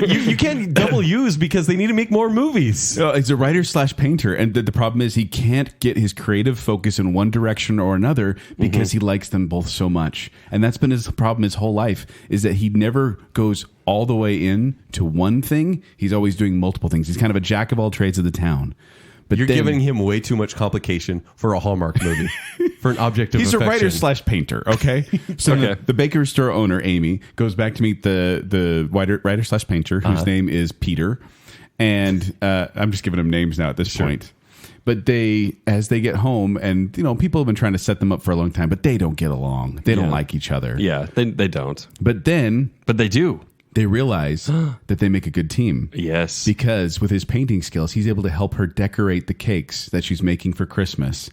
You can't double use because they need to make more movies. he's a writer / painter, and the problem is he can't get his creative focus in one direction or another because he likes them both so much. And that's been his problem his whole life, is that he never goes all the way in to one thing. He's always doing multiple things. He's kind of a jack of all trades of the town. But You're then- giving him way too much complication for a Hallmark movie, for an object of He's affection. a writer / painter, okay? So Okay. the bakery store owner, Amy, goes back to meet the writer / painter, whose name is Peter. And I'm just giving him names now at this point. But as they get home, and people have been trying to set them up for a long time, but they don't get along. They don't like each other. Yeah, they don't. But then But they do. they realize that they make a good team. Yes. Because with his painting skills, he's able to help her decorate the cakes that she's making for Christmas,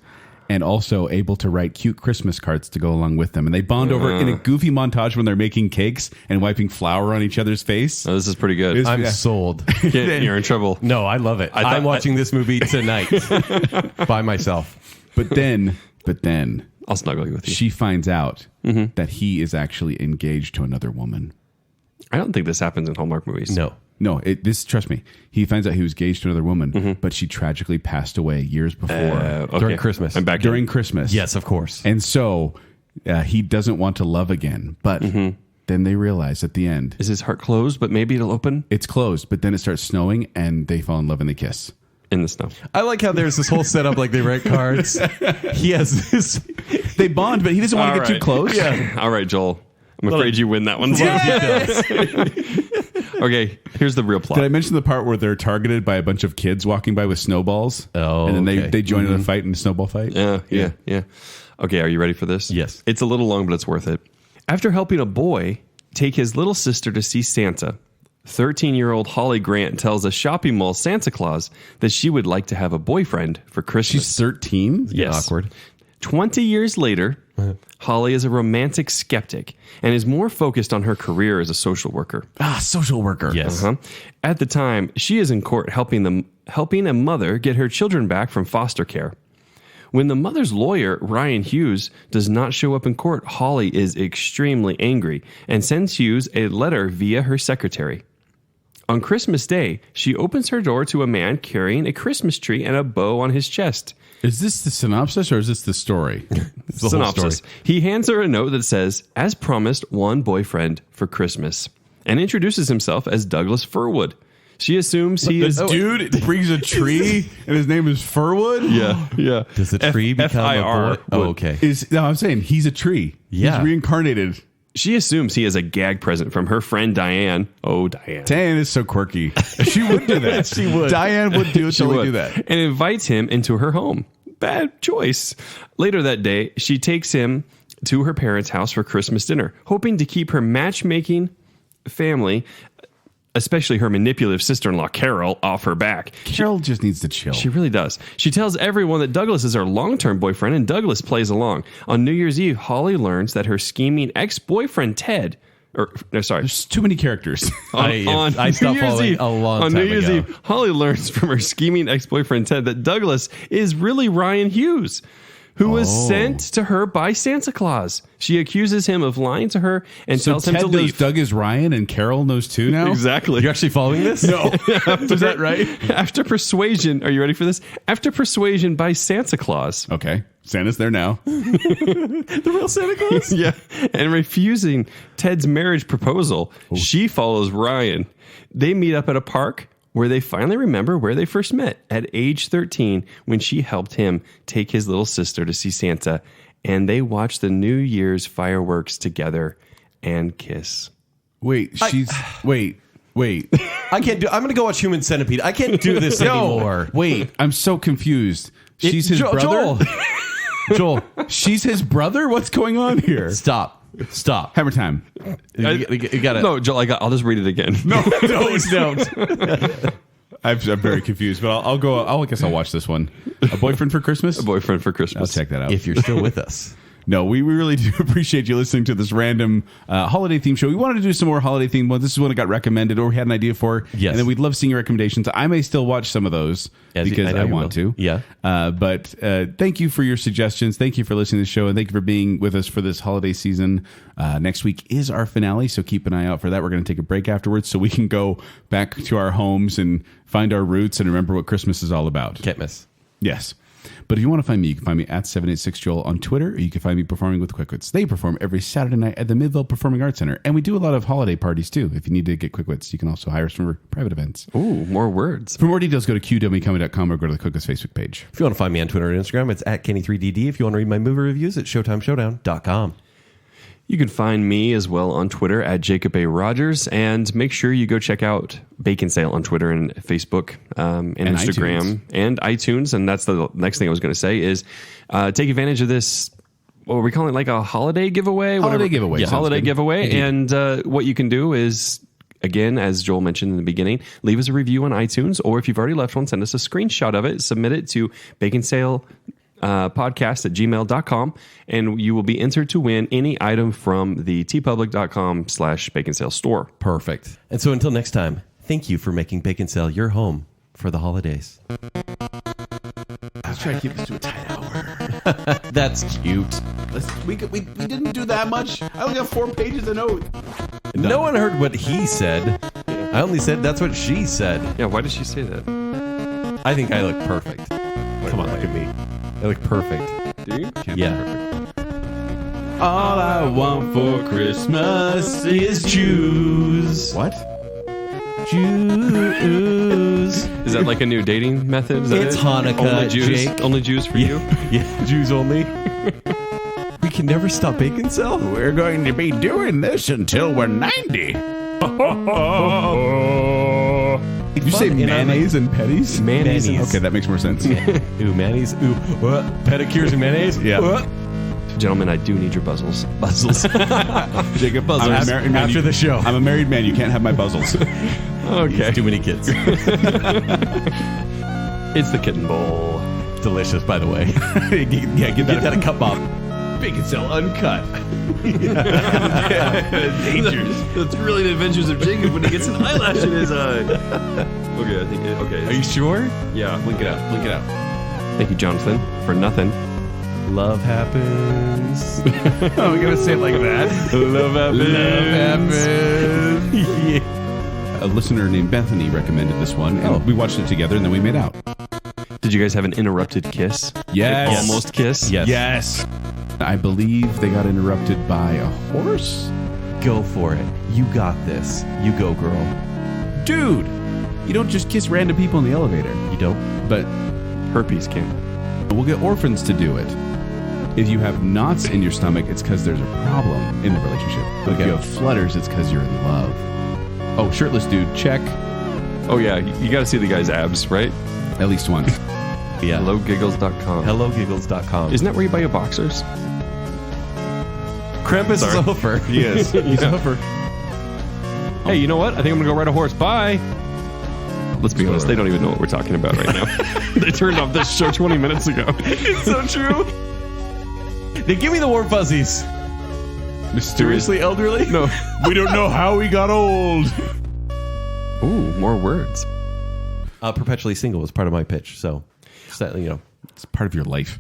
and also able to write cute Christmas cards to go along with them. And they bond over in a goofy montage when they're making cakes and wiping flour on each other's face. Oh, this is pretty good. I'm sold. You're in trouble. No, I love it. I'm watching this movie tonight by myself. But then I'll snuggle you with you. she finds out that he is actually engaged to another woman. I don't think this happens in Hallmark movies. No, trust me. He finds out he was engaged to another woman, but she tragically passed away years before. Okay. During Christmas. I'm back During Christmas. Yes, of course. And so he doesn't want to love again. But then they realize at the end, Is his heart closed, but maybe it'll open it's closed, but then it starts snowing and they fall in love and they kiss. in the snow? I like how there's this whole setup, like they write cards. He has this. They bond, but he doesn't want to get too close. All right, Joel. I'm afraid you win that one. Okay, here's the real plot. Did I mention the part where they're targeted by a bunch of kids walking by with snowballs? Oh, and then okay. they join in a fight, in a snowball fight? Yeah. Okay, are you ready for this? Yes. It's a little long, but it's worth it. After helping a boy take his little sister to see Santa, 13-year-old Holly Grant tells a shopping mall Santa Claus that she would like to have a boyfriend for Christmas. She's 13? Yes. Awkward. 20 years later, Holly is a romantic skeptic and is more focused on her career as a social worker. Social worker. Yes. At the time, she is in court helping a mother get her children back from foster care. When the mother's lawyer, Ryan Hughes, does not show up in court, Holly is extremely angry and sends Hughes a letter via her secretary. On Christmas Day, she opens her door to a man carrying a Christmas tree and a bow on his chest. Is this the synopsis or is this the story? It's the whole Synopsis. story. He hands her a note that says, "As promised, one boyfriend for Christmas," and introduces himself as Douglas Furwood. She assumes he is... Dude brings a tree and his name is Furwood? Yeah. Does the tree become a FIR boy? Oh, okay. No, I'm saying he's a tree. Yeah. He's reincarnated. She assumes he is a gag present from her friend Diane. Oh, Diane. Diane is so quirky. She would do that. She would. Diane would do that. And invites him into her home. Bad choice. Later that day, she takes him to her parents' house for Christmas dinner, hoping to keep her matchmaking family, especially her manipulative sister-in-law Carol, off her back. Carol just needs to chill. She really does. She tells everyone that Douglas is her long-term boyfriend, and Douglas plays along. On New Year's Eve, Holly learns that her scheming ex-boyfriend Ted... There's too many characters. I stopped following a long on time New Year's ago. Eve, Holly learns from her scheming ex-boyfriend Ted that Douglas is really Ryan Hughes, who was sent to her by Santa Claus. She accuses him of lying to her and tells him Ted to knows leave. Doug is Ryan and Carol knows too now? Exactly. You're actually following this? No. Is that right? After persuasion, are you ready for this? After persuasion by Santa Claus. Okay. Santa's there now. The real Santa Claus? Yeah. And refusing Ted's marriage proposal, she follows Ryan. They meet up at a park where they finally remember where they first met at age 13 when she helped him take his little sister to see Santa, and they watch the New Year's fireworks together and kiss. Wait. I can't do. I'm going to go watch Human Centipede. I can't do this anymore. Wait. I'm so confused. She's his brother? Joel. Joel, She's his brother? What's going on here? stop. Hammer time. You got it. No, Joel, I'll just read it again. No, Please don't. I'm very confused, but I'll go. I guess I'll watch this one. A Boyfriend for Christmas? A Boyfriend for Christmas. I'll check that out. If you're still with us. No, we really do appreciate you listening to this random holiday theme show. We wanted to do some more holiday theme ones. This is one that got recommended or we had an idea for. Yes. And then we'd love seeing your recommendations. I may still watch some of those because I want to. Yeah. But thank you for your suggestions. Thank you for listening to the show. And thank you for being with us for this holiday season. Next week is our finale, so keep an eye out for that. We're going to take a break afterwards so we can go back to our homes and find our roots and remember what Christmas is all about. Can't miss. Yes. But if you want to find me, you can find me at 786Joel on Twitter, or you can find me performing with Quick Wits. They perform every Saturday night at the Midville Performing Arts Center. And we do a lot of holiday parties, too. If you need to get Quick Wits, you can also hire us for private events. Ooh, more words. For more details, go to qwcomedy.com or go to the Quick Wits Facebook page. If you want to find me on Twitter and Instagram, it's at Kenny3DD. If you want to read my movie reviews, it's ShowtimeShowdown.com. You can find me as well on Twitter at Jacob A. Rogers, and make sure you go check out Baconsale on Twitter and Facebook and Instagram iTunes. and iTunes. And that's the next thing I was going to say is take advantage of this. What are we calling it? Like a holiday giveaway? Holiday giveaway. Yeah, Sounds holiday good. giveaway. Indeed. And what you can do is, again, as Joel mentioned in the beginning, leave us a review on iTunes, or if you've already left one, send us a screenshot of it, submit it to Baconsale podcast at gmail.com, and you will be entered to win any item from the tpublic.com/Baconsale store. Perfect. And so until next time, thank you for making Baconsale your home for the holidays. Let's try to keep this to a tight hour. That's cute. We didn't do that much. I only got 4 pages of notes. No one heard what he said. I only said that's what she said. Yeah, why did she say that? I think I look perfect. Come on, look at me. I look perfect. Do you? Yeah. All I want for Christmas is Jews. What? Jews. Is that like a new dating method? Is that It's it? Hanukkah, Only Jews? Jake. Only Jews for you? Yeah, Jews only. We can never stop Baconsale. We're going to be doing this until we're 90. Did you say mayonnaise and petties? Mayonnaise. Okay, that makes more sense. Ooh, mayonnaise. Ooh, pedicures and mayonnaise. Yeah. Gentlemen, I do need your buzzles. Buzzles. Jacob, Buzzers. I'm a married man. After the show. I'm a married man. You can't have my buzzles. Okay. Too many kids. It's the kitten bowl. Delicious, by the way. Yeah, get Get that a cup off. Baconsale uncut. Dangers. That's really the adventures of Jacob when he gets an eyelash in his eye. Okay, I think okay. Are you sure? Yeah. Blink it out. Blink it out. Thank you, Jonathan, for nothing. Love happens. Oh, we gotta say it like that. Love happens. A listener named Bethany recommended this one, and we watched it together, and then we made out. Did you guys have an interrupted kiss? Yes. Almost kiss? Yes. Yes. I believe they got interrupted by a horse. Go for it. You got this. You go, girl. Dude, you don't just kiss random people in the elevator. You don't? But Herpes can. we'll get orphans to do it. If you have knots in your stomach, it's because there's a problem in the relationship. But if you have flutters, it's because you're in love. Oh, shirtless dude, check. Oh, yeah. You got to see the guy's abs, right? At least one. Yeah. HelloGiggles.com. HelloGiggles.com. Isn't that where you buy your boxers? Krampus is over. Yes. He's over. Hey, you know what? I think I'm going to go ride a horse. Bye. Let's be honest. They don't even know what we're talking about right now. They turned off this show 20 minutes ago. It's so true. They give me the warm fuzzies. Mysteriously elderly? No. We don't know how we got old. Ooh, more words. Perpetually single was part of my pitch, so you know. It's part of your life.